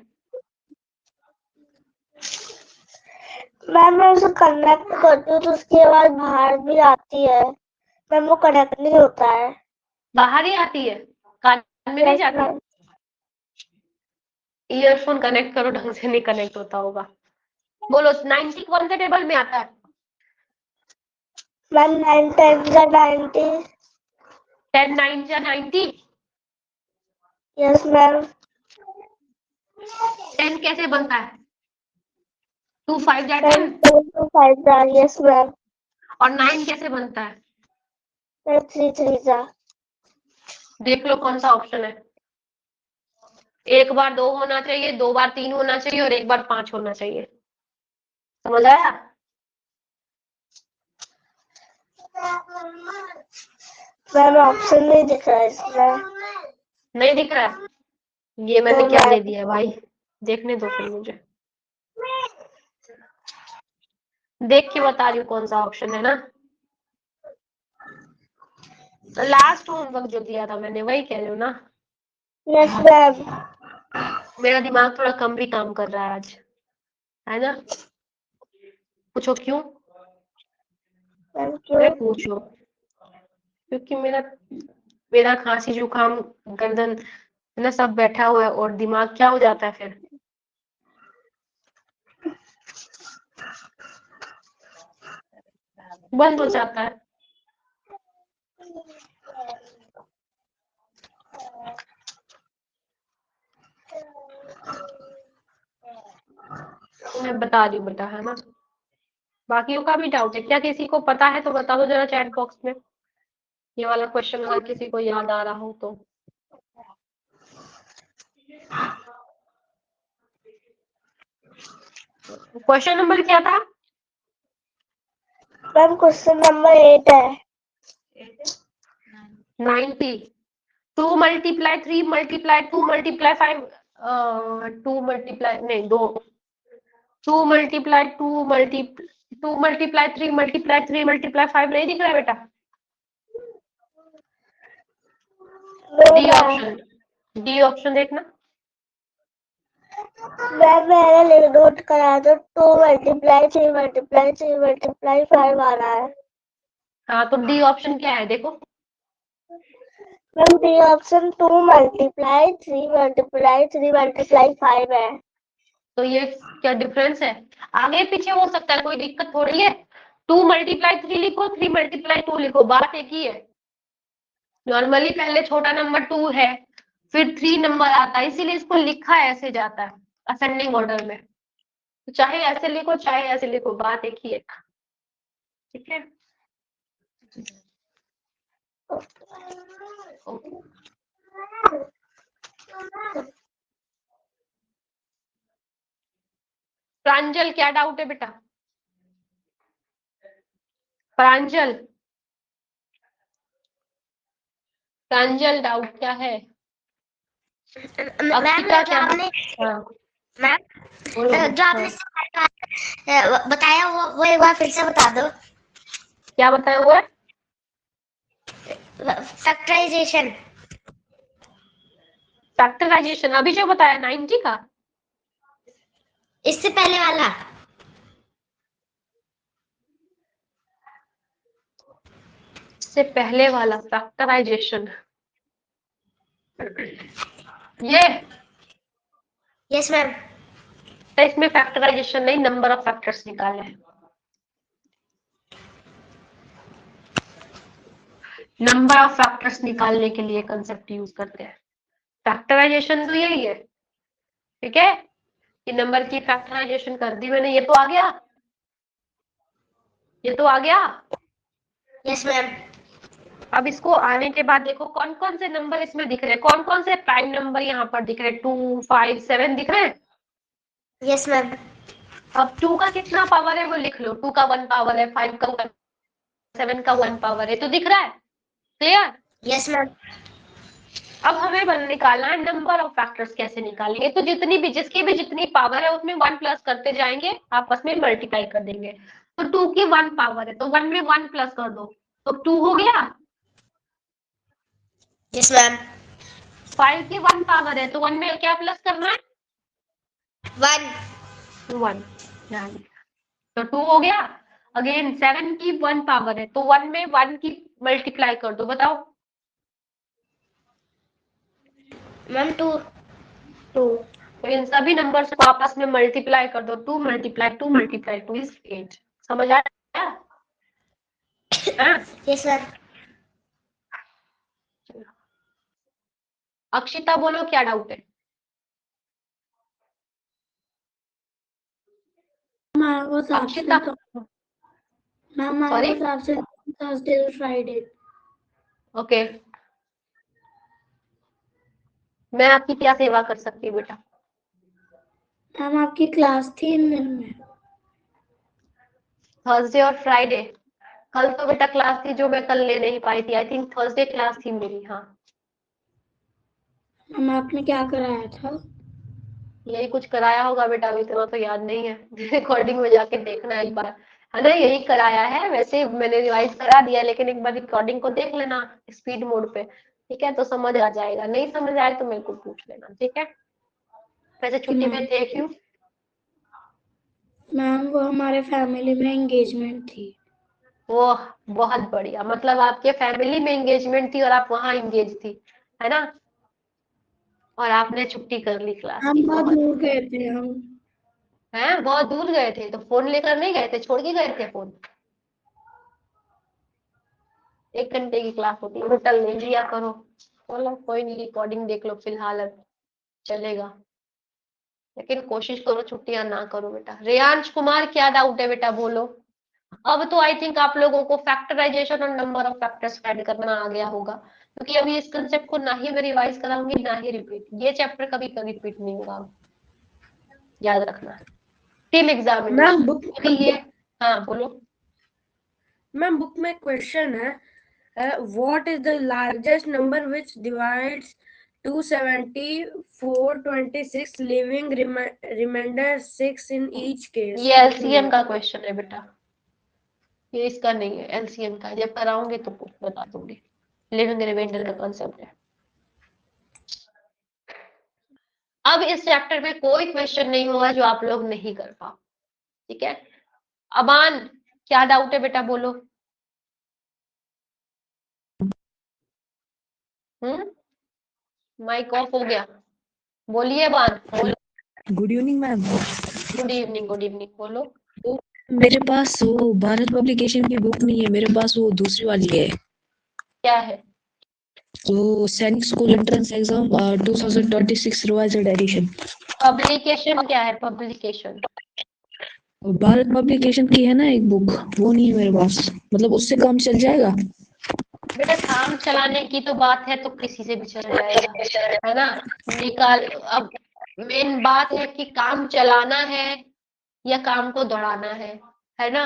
मैम मैं उसे कनेक्ट करती हूँ तो उसके बाद बाहर भी आती है। मैम वो कनेक्ट नहीं होता है। बाहर ही आती है, कान में नहीं जाती? ईयरफोन कनेक्ट करो, ढंग से नहीं कनेक्ट होता होगा। बोलो 90 कौन से टेबल में आता है? Ma'am 9 times 90। 10 9 या 90। Yes ma'am. 10 कैसे बनता है? 2 5 या 10 10। 2 5 यस मैम। और 9 कैसे बनता है? 3 3 देख लो कौन सा ऑप्शन है। एक बार 2 होना चाहिए, 2 बार 3 होना चाहिए, और एक बार 5 होना चाहिए। समझ आया? मैम ऑप्शन नहीं दिख रहा है इसमें। नहीं दिख रहा है? ये मैंने क्या दे दिया भाई, देखने दो फिर मुझे। देख के बता रही हूँ कौन सा ऑप्शन है ना। लास्ट होमवर्क जो दिया था मैंने, वही कह रही हूँ ना। Yes ma'am. मेरा दिमाग थोड़ा कम भी काम कर रहा है आज, है ना? पूछो क्यों? अरे पूछो। क्योंकि मेरा खांसी जुकाम गर्दन है ना, सब बैठा हुआ है, और दिमाग क्या हो जाता है फिर, बंद हो जाता है। मैं बता रही हूँ बेटा, है ना। बाकियों का भी डाउट है क्या? किसी को पता है तो बता दो जरा चैट बॉक्स में। ये वाला क्वेश्चन अगर किसी को याद आ रहा हो तो। क्वेश्चन नंबर क्या था? मैम क्वेश्चन नंबर 8 है। 90। 2 मल्टीप्लाई 3 मल्टीप्लाई 2 मल्टीप्लाई 5, 2 मल्टीप्लाई नहीं 2, 2 मल्टीप्लाई 2 मल्टीप्लाई 3 मल्टीप्लाई 3 मल्टीप्लाई 5 नहीं दिख रहा है बेटा? डी ऑप्शन, डी ऑप्शन देखना। मैंने नोट करा तो 2 मल्टीप्लाई 3 मल्टीप्लाई 3 मल्टीप्लाई 5 आ रहा है। हाँ, तो डी ऑप्शन क्या है देखो। Ma'am D option 2 multiply 3 multiply 3 multiply 5 है। तो ये क्या डिफरेंस है? आगे पीछे हो सकता है, कोई दिक्कत थोड़ी है। 2 मल्टीप्लाई 3 लिखो, 3 मल्टीप्लाई 2 लिखो, बात एक ही है। नॉर्मली पहले छोटा नंबर 2 है, फिर 3 नंबर आता है, इसीलिए इसको लिखा ऐसे जाता है, असेंडिंग ऑर्डर में। तो चाहे ऐसे लिखो चाहे ऐसे लिखो, बात एक ही है। ठीक है, ओके। प्रांजल क्या डाउट है बेटा? प्रांजल, प्रांजल डाउट क्या है? मैम अक्षिता जो क्या? आपने हाँ मैम बोलो जो आपने बताया वो एक बार फिर से बता दो। क्या बताया हुआ है? फैक्टराइजेशन। फैक्टराइजेशन अभी जो बताया 90 का, इससे पहले वाला। इससे पहले वाला फैक्टराइजेशन, ये यस मैम। तो इसमें फैक्टराइजेशन नहीं, नंबर ऑफ फैक्टर्स निकाले हैं। नंबर ऑफ फैक्टर्स निकालने के लिए कंसेप्ट यूज करते हैं। फैक्टराइजेशन तो यही है, ठीक है, कि नंबर की फैक्टराइजेशन कर दी मैंने, ये तो आ गया, ये तो आ गया। Yes ma'am. अब इसको आने के बाद देखो कौन कौन से नंबर इसमें दिख रहे हैं, कौन कौन से प्राइम नंबर यहाँ पर दिख रहे हैं, 2, 5, 7 दिख रहे हैं। Yes ma'am. अब 2 का कितना पावर है वो लिख लो, 2 का 1 पावर है, 5 का 1, 7 का 1 पावर है, तो दिख रहा है, क्लियर। Yes ma'am. अब हमें निकालना है नंबर ऑफ फैक्टर्स, कैसे निकालेंगे, तो जितनी भी जिसकी भी जितनी पावर है उसमें 1 प्लस करते जाएंगे, आपस में मल्टीप्लाई कर देंगे। तो 2 की 1 पावर है तो 1 में 1 प्लस कर दो, तो 2 हो गया। Yes ma'am. 5 की 1 पावर है तो 1 में क्या प्लस करना है, 1। 1, तो 2 हो गया। अगेन 7 की 1 पावर है तो 1 में 1 की मल्टीप्लाई कर दो, बताओ। मैम 2। 2, तो इन सभी नंबर्स को आपस में मल्टीप्लाई कर दो, 2 मल्टीप्लाई 2 मल्टीप्लाई 2 इज 8। समझ आया? Yes ma'am. अक्षिता बोलो क्या डाउट है? Akshita, ma'am I sorry, was absent Thursday और फ्राइडे। ओके, मैं आपकी क्या सेवा कर सकती हूँ बेटा? मैम आपकी क्लास थी इन दिन में। थर्सडे और फ्राइडे, कल तो बेटा क्लास थी जो मैं कल ले नहीं पाई थी, आई थिंक थर्सडे क्लास थी मेरी, हाँ। मैम आपने क्या कराया था? यही कुछ कराया होगा बेटा, अभी इतना तो याद नहीं है, रिकॉर्डिंग में जाके देखना एक बार, है ना, यही कराया है, वैसे मैंने रिवाइज करा दिया, लेकिन एक बार रिकॉर्डिंग को देख लेना स्पीड मोड पे, ठीक है, तो समझ आ जाएगा, नहीं समझ आए तो मेरे को पूछ लेना, ठीक है। वैसे छुट्टी में थे क्यों? मैम वो हमारे फैमिली में एंगेजमेंट थी। वो बहुत बढ़िया, मतलब आपके फैमिली में एंगेजमेंट थी और आप वहां एंगेज थी, है ना, और आपने छुट्टी कर ली क्लास हम की, बहुत बहुत दूर गए थे हम। हैं, बहुत दूर गए थे तो फोन लेकर नहीं गए थे, छोड़ के गए थे फोन? 1 घंटे की क्लास होती है, बेटा ले लिया करो, चलो कोई नहीं, रिकॉर्डिंग देख लो फिलहाल, अब चलेगा, लेकिन कोशिश करो छुट्टियां ना करो बेटा। रेयांश कुमार क्या डाउट है बेटा, बोलो। अब तो आई थिंक आप लोगों को फैक्टराइजेशन और नंबर ऑफ फैक्टर्स ऐड करना आ गया होगा, क्योंकि अभी इस कंसेप्ट को ना ही मैं रिवाइज कराऊंगी ना ही रिपीट, ये चैप्टर कभी कभी रिपीट नहीं होगा, याद रखना, टीम मैम एग्जामिनेशन, बुक क्योंकि ये, हाँ बोलो। मैम बुक में क्वेश्चन है, what is the largest number which divides 270 426 leaving remainder 6 in each case? ये एलसीएम का क्वेश्चन है बेटा, ये इसका नहीं है, एलसीएम का, जब कराऊंगे तो बता दूंगी, लिविंग रिमाइंडर का कॉन्सेप्ट है। अब इस चैप्टर में कोई क्वेश्चन नहीं होगा जो आप लोग नहीं कर पाओ, ठीक है। अबान क्या डाउट है बेटा, बोलो। माइक ऑफ हो गया, बोलिए Aban. Good evening ma'am. Good evening, good evening, बोलो। मेरे पास वो भारत पब्लिकेशन की बुक नहीं है, मेरे पास वो दूसरी वाली है, क्या है? वो Sainik school entrance exam 2026 revised edition. Publication क्या है, पब्लिकेशन? और भारत पब्लिकेशन की है ना एक बुक, वो नहीं है मेरे पास, मतलब उससे काम चल जाएगा। बेटा काम चलाने की तो बात है तो किसी से भी चल जाएगा, है ना। निकाल, अब मेन बात है कि काम चलाना है या काम को दौड़ाना है ना।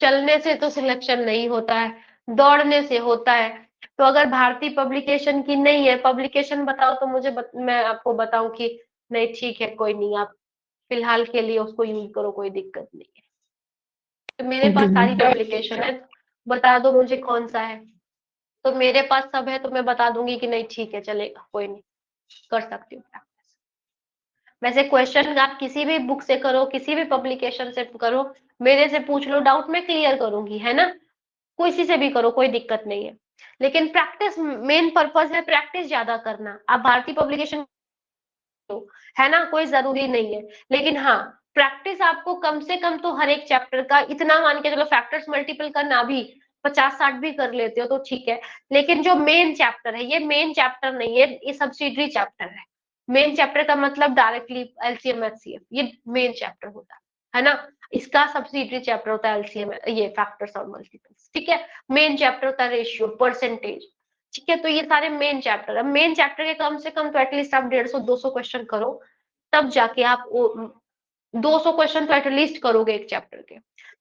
चलने से तो सिलेक्शन नहीं होता है, दौड़ने से होता है। तो अगर भारतीय पब्लिकेशन की नहीं है, पब्लिकेशन बताओ तो मुझे मैं आपको बताऊं कि नहीं ठीक है, कोई नहीं, आप फिलहाल के लिए उसको यूज करो, कोई दिक्कत नहीं है। तो मेरे ओके पास सारी मैम। पब्लिकेशन है, बता दो मुझे कौन सा है। तो मेरे पास सब है तो मैं बता दूंगी कि नहीं ठीक है, चलेगा, कोई नहीं, कर सकती हूँ प्रैक्टिस। वैसे क्वेश्चन आप किसी भी बुक से करो, किसी भी पब्लिकेशन से करो, मेरे से पूछ लो, डाउट मैं क्लियर करूंगी, है ना। किसी से भी करो, कोई दिक्कत नहीं है। लेकिन प्रैक्टिस मेन पर्पस है, प्रैक्टिस ज्यादा करना। आप भारतीय पब्लिकेशन है ना, कोई जरूरी नहीं है, लेकिन हाँ प्रैक्टिस आपको कम से कम तो हर एक चैप्टर का इतना मान के चलो, फैक्टर्स मल्टीपल का ना भी 50-60 भी कर लेते हो तो ठीक है। लेकिन जो मेन चैप्टर है, ये मेन चैप्टर नहीं है, ये सब्सिडरी चैप्टर है। मेन चैप्टर का मतलब डायरेक्टली एलसीएम एचसीएफ, ये मेन चैप्टर होता है ना। इसका सब्सिडरी चैप्टर होता है एलसीएम, ये फैक्टर्स और मल्टीपल्स, ठीक है। मेन चैप्टर होता है रेशियो, परसेंटेज, ठीक है। तो ये सारे मेन चैप्टर है। मेन चैप्टर के कम से कम तो एटलीस्ट आप 150-200 क्वेश्चन करो, तब जाके आप 200 क्वेश्चन तो एटलीस्ट करोगे एक चैप्टर के।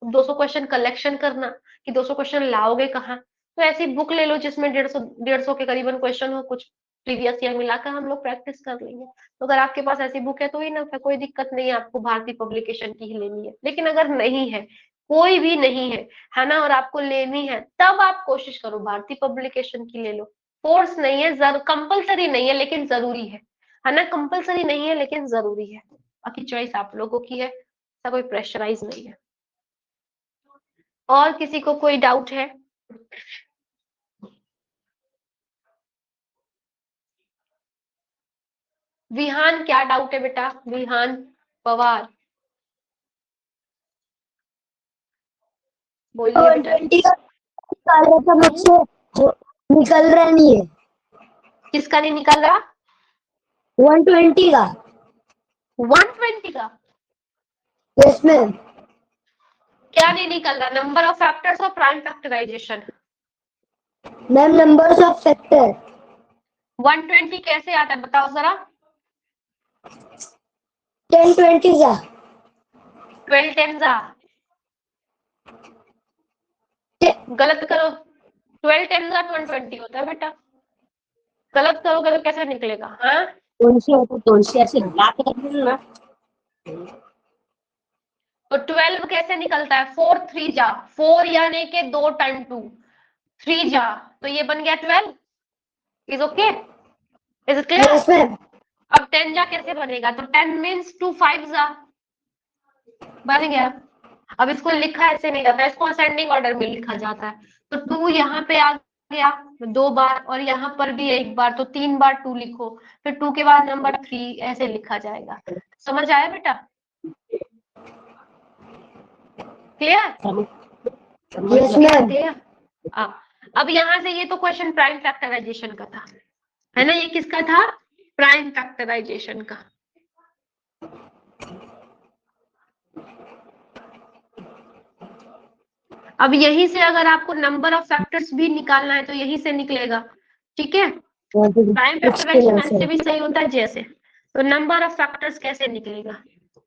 200 क्वेश्चन कलेक्शन करना कि 200 क्वेश्चन लाओगे कहाँ, तो ऐसी बुक ले लो जिसमें 150 के करीबन क्वेश्चन हो, कुछ प्रीवियस ईयर मिलाकर हम लोग प्रैक्टिस कर लेंगे। तो अगर आपके पास ऐसी बुक है तो ही ना, कोई दिक्कत नहीं है, आपको भारतीय पब्लिकेशन की ही लेनी है। लेकिन अगर नहीं है, कोई भी नहीं है ना, और आपको लेनी है, तब आप कोशिश करो भारतीय पब्लिकेशन की ले लो। फोर्स नहीं है, कंपलसरी नहीं है, लेकिन जरूरी है ना। कंपलसरी नहीं है लेकिन जरूरी है। बाकी चॉइस आप लोगों की है, ऐसा कोई प्रेशराइज नहीं है। और किसी को कोई डाउट है? विहान क्या डाउट है बेटा? विहान पवार, बोलिए बेटा। 120 का निकाला था मुझसे, वो निकल रहा नहीं है। किसका नहीं निकल रहा? 120 का। 120 का यस मैम। क्या नहीं निकल रहा? नंबर ऑफ फैक्टर्स और prime factorisation. Ma'am numbers of factor 120 कैसे आता है बताओ जरा। 1020 का। 12 10 गलत करो, 12 10 120 होता है बेटा। गलत करोगे तो कैसे निकलेगा? हाँ, कौन सी होता है, कौन सी ऐसे बात करते हैं ना। तो 12 कैसे निकलता है? 4 3 जा, 4 यानी के 2 टाइम 2, 3 जा, तो ये बन गया 12। Is okay, is it clear? Yes ma'am. अब 10 जा कैसे बनेगा? तो 10 मीन्स 2 5 जा, बन गया। अब इसको लिखा ऐसे नहीं जाता, इसको असेंडिंग ऑर्डर में लिखा जाता है। तो 2 यहाँ पे आ गया 2 बार, और यहाँ पर भी 1 बार, तो 3 बार 2 लिखो। फिर 2 के बाद नंबर 3 ऐसे लिखा जाएगा। समझ आया बेटा? क्लियर? Yes ma'am. क्लियर। अब यहाँ से ये तो क्वेश्चन प्राइम फैक्टराइजेशन का था, है ना। ये किसका था? प्राइम फैक्टराइजेशन का। अब यहीं से अगर आपको नंबर ऑफ फैक्टर्स भी निकालना है तो यहीं से निकलेगा, ठीक है। प्राइम फैक्टराइजेशन ऐसे भी सही होता है जैसे। तो नंबर ऑफ फैक्टर्स कैसे निकलेगा?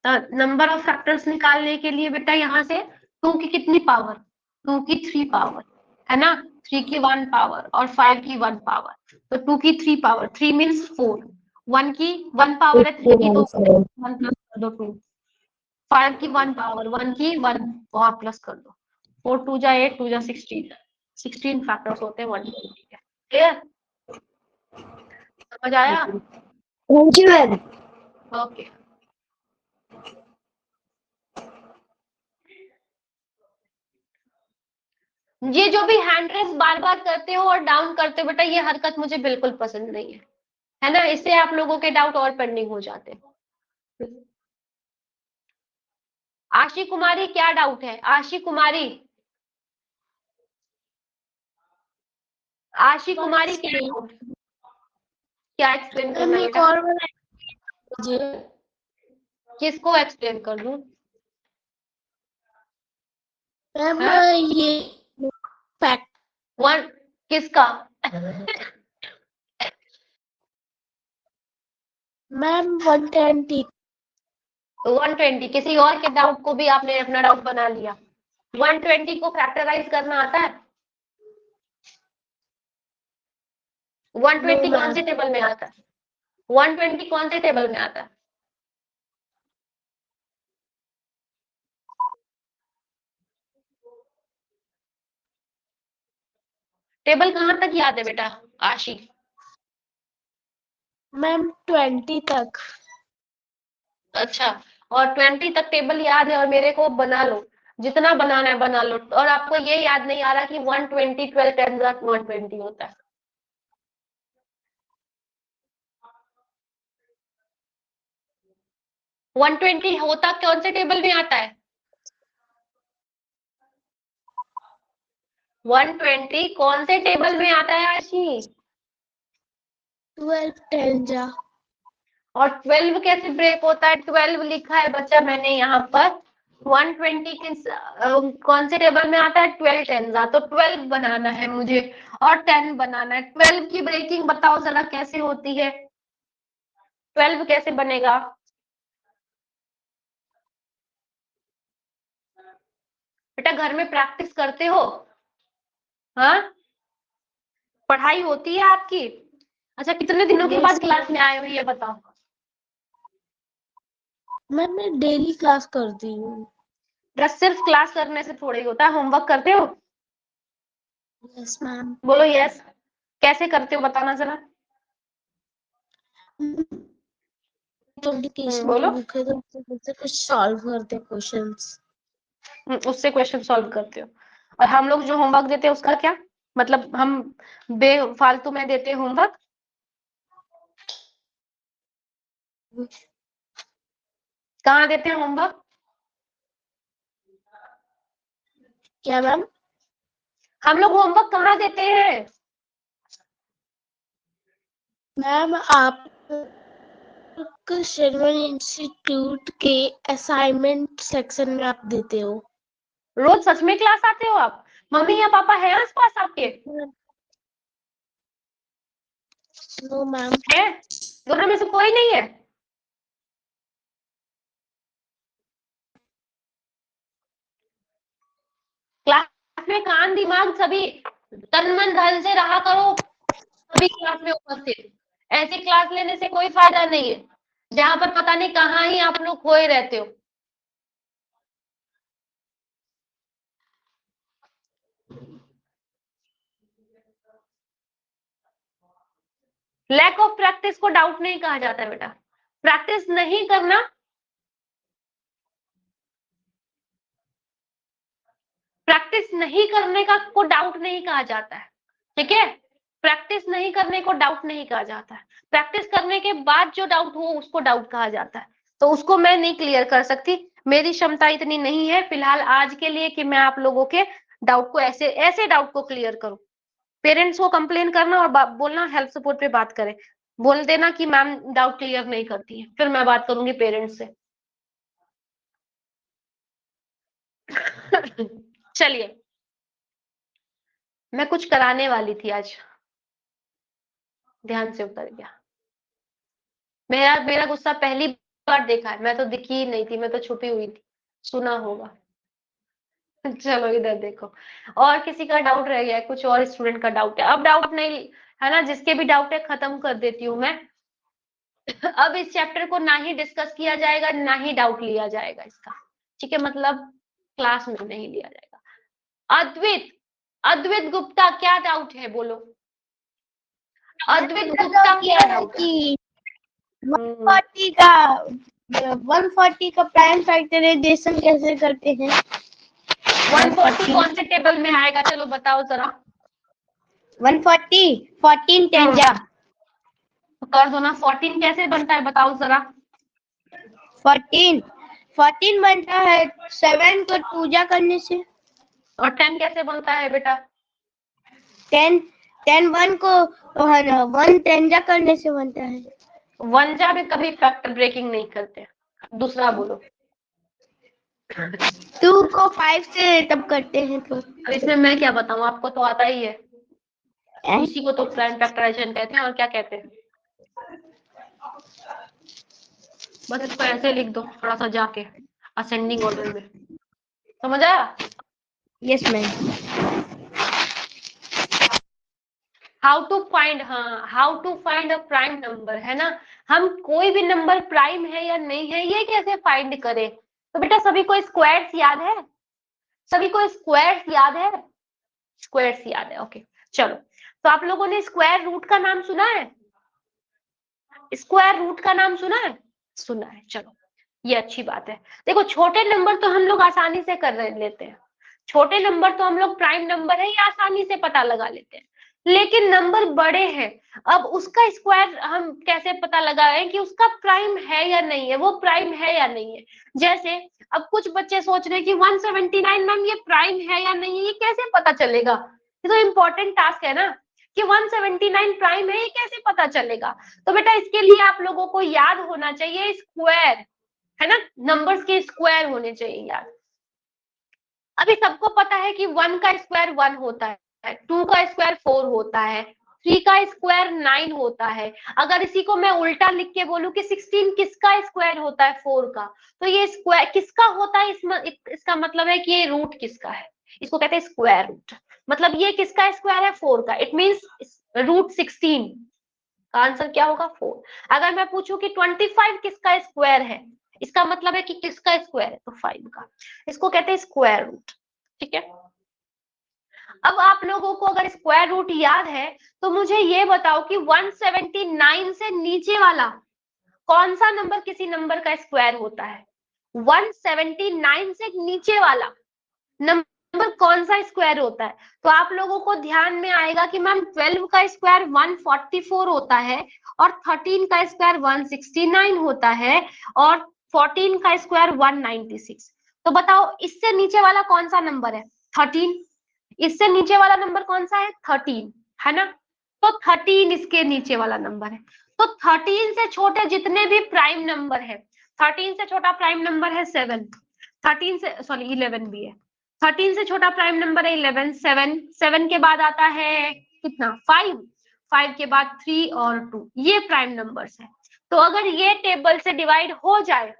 तो नंबर ऑफ फैक्टर्स निकालने के लिए बेटा यहाँ से 2 की कितनी पावर? 2 की 3 पावर, है ना। 3 की 1 पावर और 5 की 1 पावर, तो 2 की 3 पावर, 3 मीन्स 4। 1 की 1 पावर है 3 की, तो 1 प्लस कर दो 2। 5 की 1 पावर, 1 की 1 और प्लस कर दो। 4 2 जा 8, 2 जा 16, 16 फैक्टर्स होते हैं 120 के। क्लियर? समझ आया? Thank you ma'am. ओके। ये जो भी हैंड रेस बार बार करते हो और डाउन करते हो बेटा, ये हरकत मुझे बिल्कुल पसंद नहीं है ना। इससे आप लोगों के डाउट और पेंडिंग हो जाते हैं। आशी कुमारी क्या डाउट है? आशी कुमारी, आशी कुमारी क्या डाउट, क्या एक्सप्लेन करना है बेटा? किसको एक्सप्लेन कर दूं? मैम हाँ? ये फैक्ट वन किसका? मैम 120 120 किसी और के डाउट को भी आपने अपना डाउट बना लिया। 120 को फैक्टराइज करना आता है? 120 कौन से टेबल में आता है? 120 कौन से टेबल में आता है? टेबल कहाँ तक याद है बेटा आशी? मैम 20 तक। अच्छा, और 20 तक टेबल याद है और मेरे को बना लो, जितना बनाना है बना लो। और आपको ये याद नहीं आ रहा कि 120 12 10 120 होता है। वन 120 होता कौन से टेबल में आता है? 120 कौन से टेबल में आता है आशी? 12 10 जा। और 12 कैसे ब्रेक होता है? 12 लिखा है बच्चा मैंने यहाँ पर। 120 किस कौन से टेबल में आता है? 12 10 तो 12 बनाना है मुझे और 10 बनाना है। 12 की ब्रेकिंग बताओ जरा कैसे होती है? 12 कैसे बनेगा? बेटा घर में प्रैक्टिस करते हो? हाँ, पढ़ाई होती है आपकी? अच्छा, कितने दिनों के बाद क्लास में आए हो ये बताओ? मैम मैं डेली क्लास करती हूँ। बस सिर्फ क्लास करने से थोड़ा ही होता है, होमवर्क करते हो? Yes ma'am. बोलो यस। कैसे करते हो बताना जरा। एजुकेशन की बोलो। बुक है तो उससे कुछ सॉल्व करते हैं क्वेश्चंस। उससे क्वेश्चन सॉल्व करते हो। और हम लोग जो होमवर्क देते हैं उसका क्या मतलब? हम बेफालतू में देते हैं होमवर्क? कहाँ देते हैं होमवर्क? क्या मैम? हम लोग होमवर्क कहाँ देते हैं? मैम आप शर्मन इंस्टीट्यूट के असाइनमेंट सेक्शन में आप देते हो। रोज सच में क्लास आते हो आप? मम्मी या पापा है आस पास आपके? No ma'am. है? दोनों में से कोई नहीं है? क्लास में कान दिमाग सभी तन मन धन से रहा करो, सभी क्लास में उपस्थित। ऐसी क्लास लेने से कोई फायदा नहीं है जहां पर पता नहीं कहाँ ही आप लोग खोए रहते हो। लैक ऑफ प्रैक्टिस को डाउट नहीं कहा जाता है बेटा। प्रैक्टिस नहीं करना, प्रैक्टिस नहीं करने का को डाउट नहीं कहा जाता है, ठीक है? प्रैक्टिस नहीं करने को डाउट नहीं कहा जाता है। प्रैक्टिस करने के बाद जो डाउट हो उसको डाउट कहा जाता है। तो उसको मैं नहीं क्लियर कर सकती, मेरी क्षमता इतनी नहीं है फिलहाल आज के लिए कि मैं आप लोगों के डाउट को ऐसे ऐसे डाउट को क्लियर करूं। पेरेंट्स को कंप्लेन करना और बोलना हेल्प सपोर्ट पे बात करें। बोल देना कि मैम डाउट क्लियर नहीं करती है, फिर मैं बात करूंगी पेरेंट्स से। चलिए, मैं कुछ कराने वाली थी आज, ध्यान से उतर गया। मेरा मेरा गुस्सा पहली बार देखा है, मैं तो दिखी ही नहीं थी, मैं तो छुपी हुई थी, सुना होगा। चलो इधर देखो, और किसी का डाउट रह गया है? कुछ और स्टूडेंट का डाउट है? अब डाउट नहीं है ना? जिसके भी डाउट है खत्म कर देती हूँ मैं। अब इस चैप्टर को ना ही डिस्कस किया जाएगा ना ही डाउट लिया जाएगा इसका, ठीक है? मतलब क्लास में नहीं लिया जाएगा। अद्वित, अद्वित गुप्ता क्या डाउट है बोलो? अद्वित गुप्ता क्या डाउट है? 140 का 140 का प्राइम फैक्टराइजेशन कैसे करते हैं? 140 कौन से टेबल में आएगा? चलो बताओ जरा। 140 14 10 जा। कर दो ना। 14 कैसे बनता है बताओ जरा। 14 बनता है 7 को 2 जा करने से। और 10 कैसे बनता है बेटा? 10 1 को 1 10 जा करने से बनता है। 1 जा में कभी फैक्टर ब्रेकिंग नहीं करते। दूसरा बोलो। 2 को 5 से तब करते हैं तो अब इसमें मैं क्या बताऊं, आपको तो आता ही है। इसी को तो प्राइम फैक्टराइजेशन कहते हैं, और क्या कहते हैं। बस इसको ऐसे लिख दो थोड़ा सा जाके असेंडिंग ऑर्डर में, समझ आया। Yes ma'am. How to find, हाँ, how to find a prime number, है ना। हम कोई भी नंबर प्राइम है या नहीं है ये कैसे फाइंड करें। तो बेटा सभी को स्क्वायर्स याद है, सभी को स्क्वायर्स याद है, स्क्वायर्स याद है, ओके। चलो, तो आप लोगों ने स्क्वायर रूट का नाम सुना है, स्क्वायर रूट का नाम सुना है, सुना है, चलो ये अच्छी बात है। देखो छोटे नंबर तो हम लोग आसानी से कर लेते हैं, छोटे नंबर तो हम लोग प्राइम नंबर है ये आसानी से पता लगा लेते हैं, लेकिन नंबर बड़े हैं, अब उसका स्क्वायर हम कैसे पता लगाएं कि उसका प्राइम है या नहीं है, वो प्राइम है या नहीं है। जैसे अब कुछ बच्चे सोच रहे हैं कि 179 मैम ये प्राइम है या नहीं है, ये कैसे पता चलेगा, ये तो इम्पोर्टेंट टास्क है ना कि 179 प्राइम है, ये कैसे पता चलेगा। तो बेटा इसके लिए आप लोगों को याद होना चाहिए स्क्वायर, है ना, नंबर्स के स्क्वायर होने चाहिए याद। अभी सबको पता है कि 1 का स्क्वायर 1 होता है, 2 का स्क्वायर 4 होता है, 3 का स्क्वायर 9 होता है। अगर इसी को मैं उल्टा लिख के बोलूं कि 16 किसका स्क्वायर होता है, 4 का, तो ये स्क्वायर किसका होता है, इसका मतलब है कि ये रूट किसका है, इसको कहते हैं स्क्वायर रूट। मतलब ये किसका स्क्वायर है, 4 का, इट मीन्स रूट 16 का आंसर क्या होगा, 4। अगर मैं पूछूं कि 25 किसका स्क्वायर है, इसका मतलब है कि किसका स्क्वायर है, तो 5 का, इसको कहते हैं स्क्वायर रूट, ठीक है। अब आप लोगों को अगर स्क्वायर रूट याद है तो मुझे ये बताओ कि 179 से नीचे वाला कौन सा नंबर किसी नंबर का स्क्वायर होता है, 179 से नीचे वाला नंबर कौन सा स्क्वायर होता है। तो आप लोगों को ध्यान में आएगा कि मैम 12 का स्क्वायर 144 होता है, और 13 का स्क्वायर 169 होता है, और 14 का स्क्वायर 196। तो बताओ इससे नीचे वाला कौन सा नंबर है, 13। इससे नीचे वाला नंबर कौन सा है, 13, है ना। तो 13 इसके नीचे वाला नंबर है। तो 13 से छोटे जितने भी प्राइम नंबर है, 13 से छोटा प्राइम नंबर है 7, 13 से सॉरी 11 भी है, 13 से छोटा प्राइम नंबर है 11, 7, 7 के बाद आता है कितना, 5, 5 के बाद 3 और 2, ये प्राइम नंबर्स है। तो अगर ये टेबल से डिवाइड हो जाए,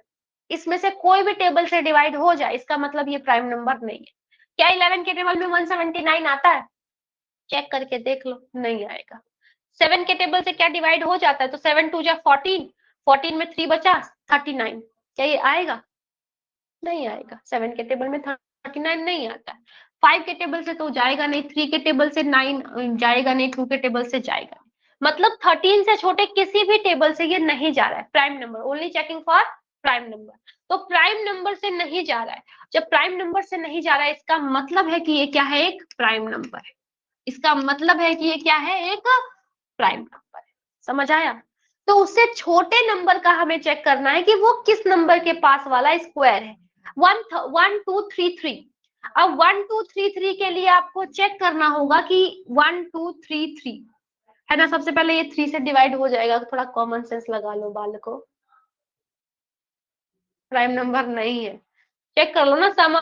इसमें से कोई भी टेबल से डिवाइड हो जाए, इसका मतलब ये प्राइम नंबर नहीं है। क्या 11 के टेबल में 179 आता है, चेक करके देख लो, नहीं आएगा। 7 के टेबल से क्या डिवाइड हो जाता है, तो 7 2 जा 14, 14 में 3 बचा 39, क्या ये आएगा, नहीं आएगा। 7 के टेबल में 39 नहीं आता है। 5 के टेबल से तो जाएगा नहीं, 3 के टेबल से 9 जाएगा नहीं, 2 के टेबल से जाएगा नहीं। मतलब 13 से छोटे किसी भी टेबल से ये नहीं जा रहा है, prime number, only checking for prime number. तो प्राइम नंबर से नहीं जा रहा है, जब प्राइम नंबर से नहीं जा रहा है इसका मतलब है कि ये क्या है, एक प्राइम नंबर है, इसका मतलब है कि ये क्या है, एक प्राइम नंबर है, समझ आया। तो उससे छोटे नंबर का हमें चेक करना है कि वो किस नंबर के पास वाला स्क्वायर है। 1 2 3 3, अब 1 2 3 3 के लिए आपको चेक करना होगा कि 1 2 3 3 है ना। सबसे पहले ये 3 से डिवाइड हो जाएगा, थोड़ा कॉमन सेंस लगा लो बालको, प्राइम नंबर नहीं है, चेक कर लो ना सम।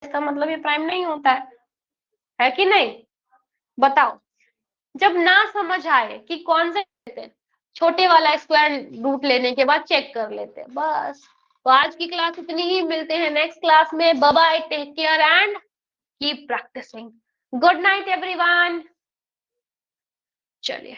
इसका मतलब ये प्राइम नहीं होता है कि नहीं, बताओ। जब ना समझ आए कि कौन से छोटे वाला स्क्वायर रूट लेने के बाद चेक कर लेते हैं बस। तो आज की क्लास इतनी ही, मिलते हैं नेक्स्ट क्लास में, bye bye, take care and keep practising. Good night everyone, चलिए।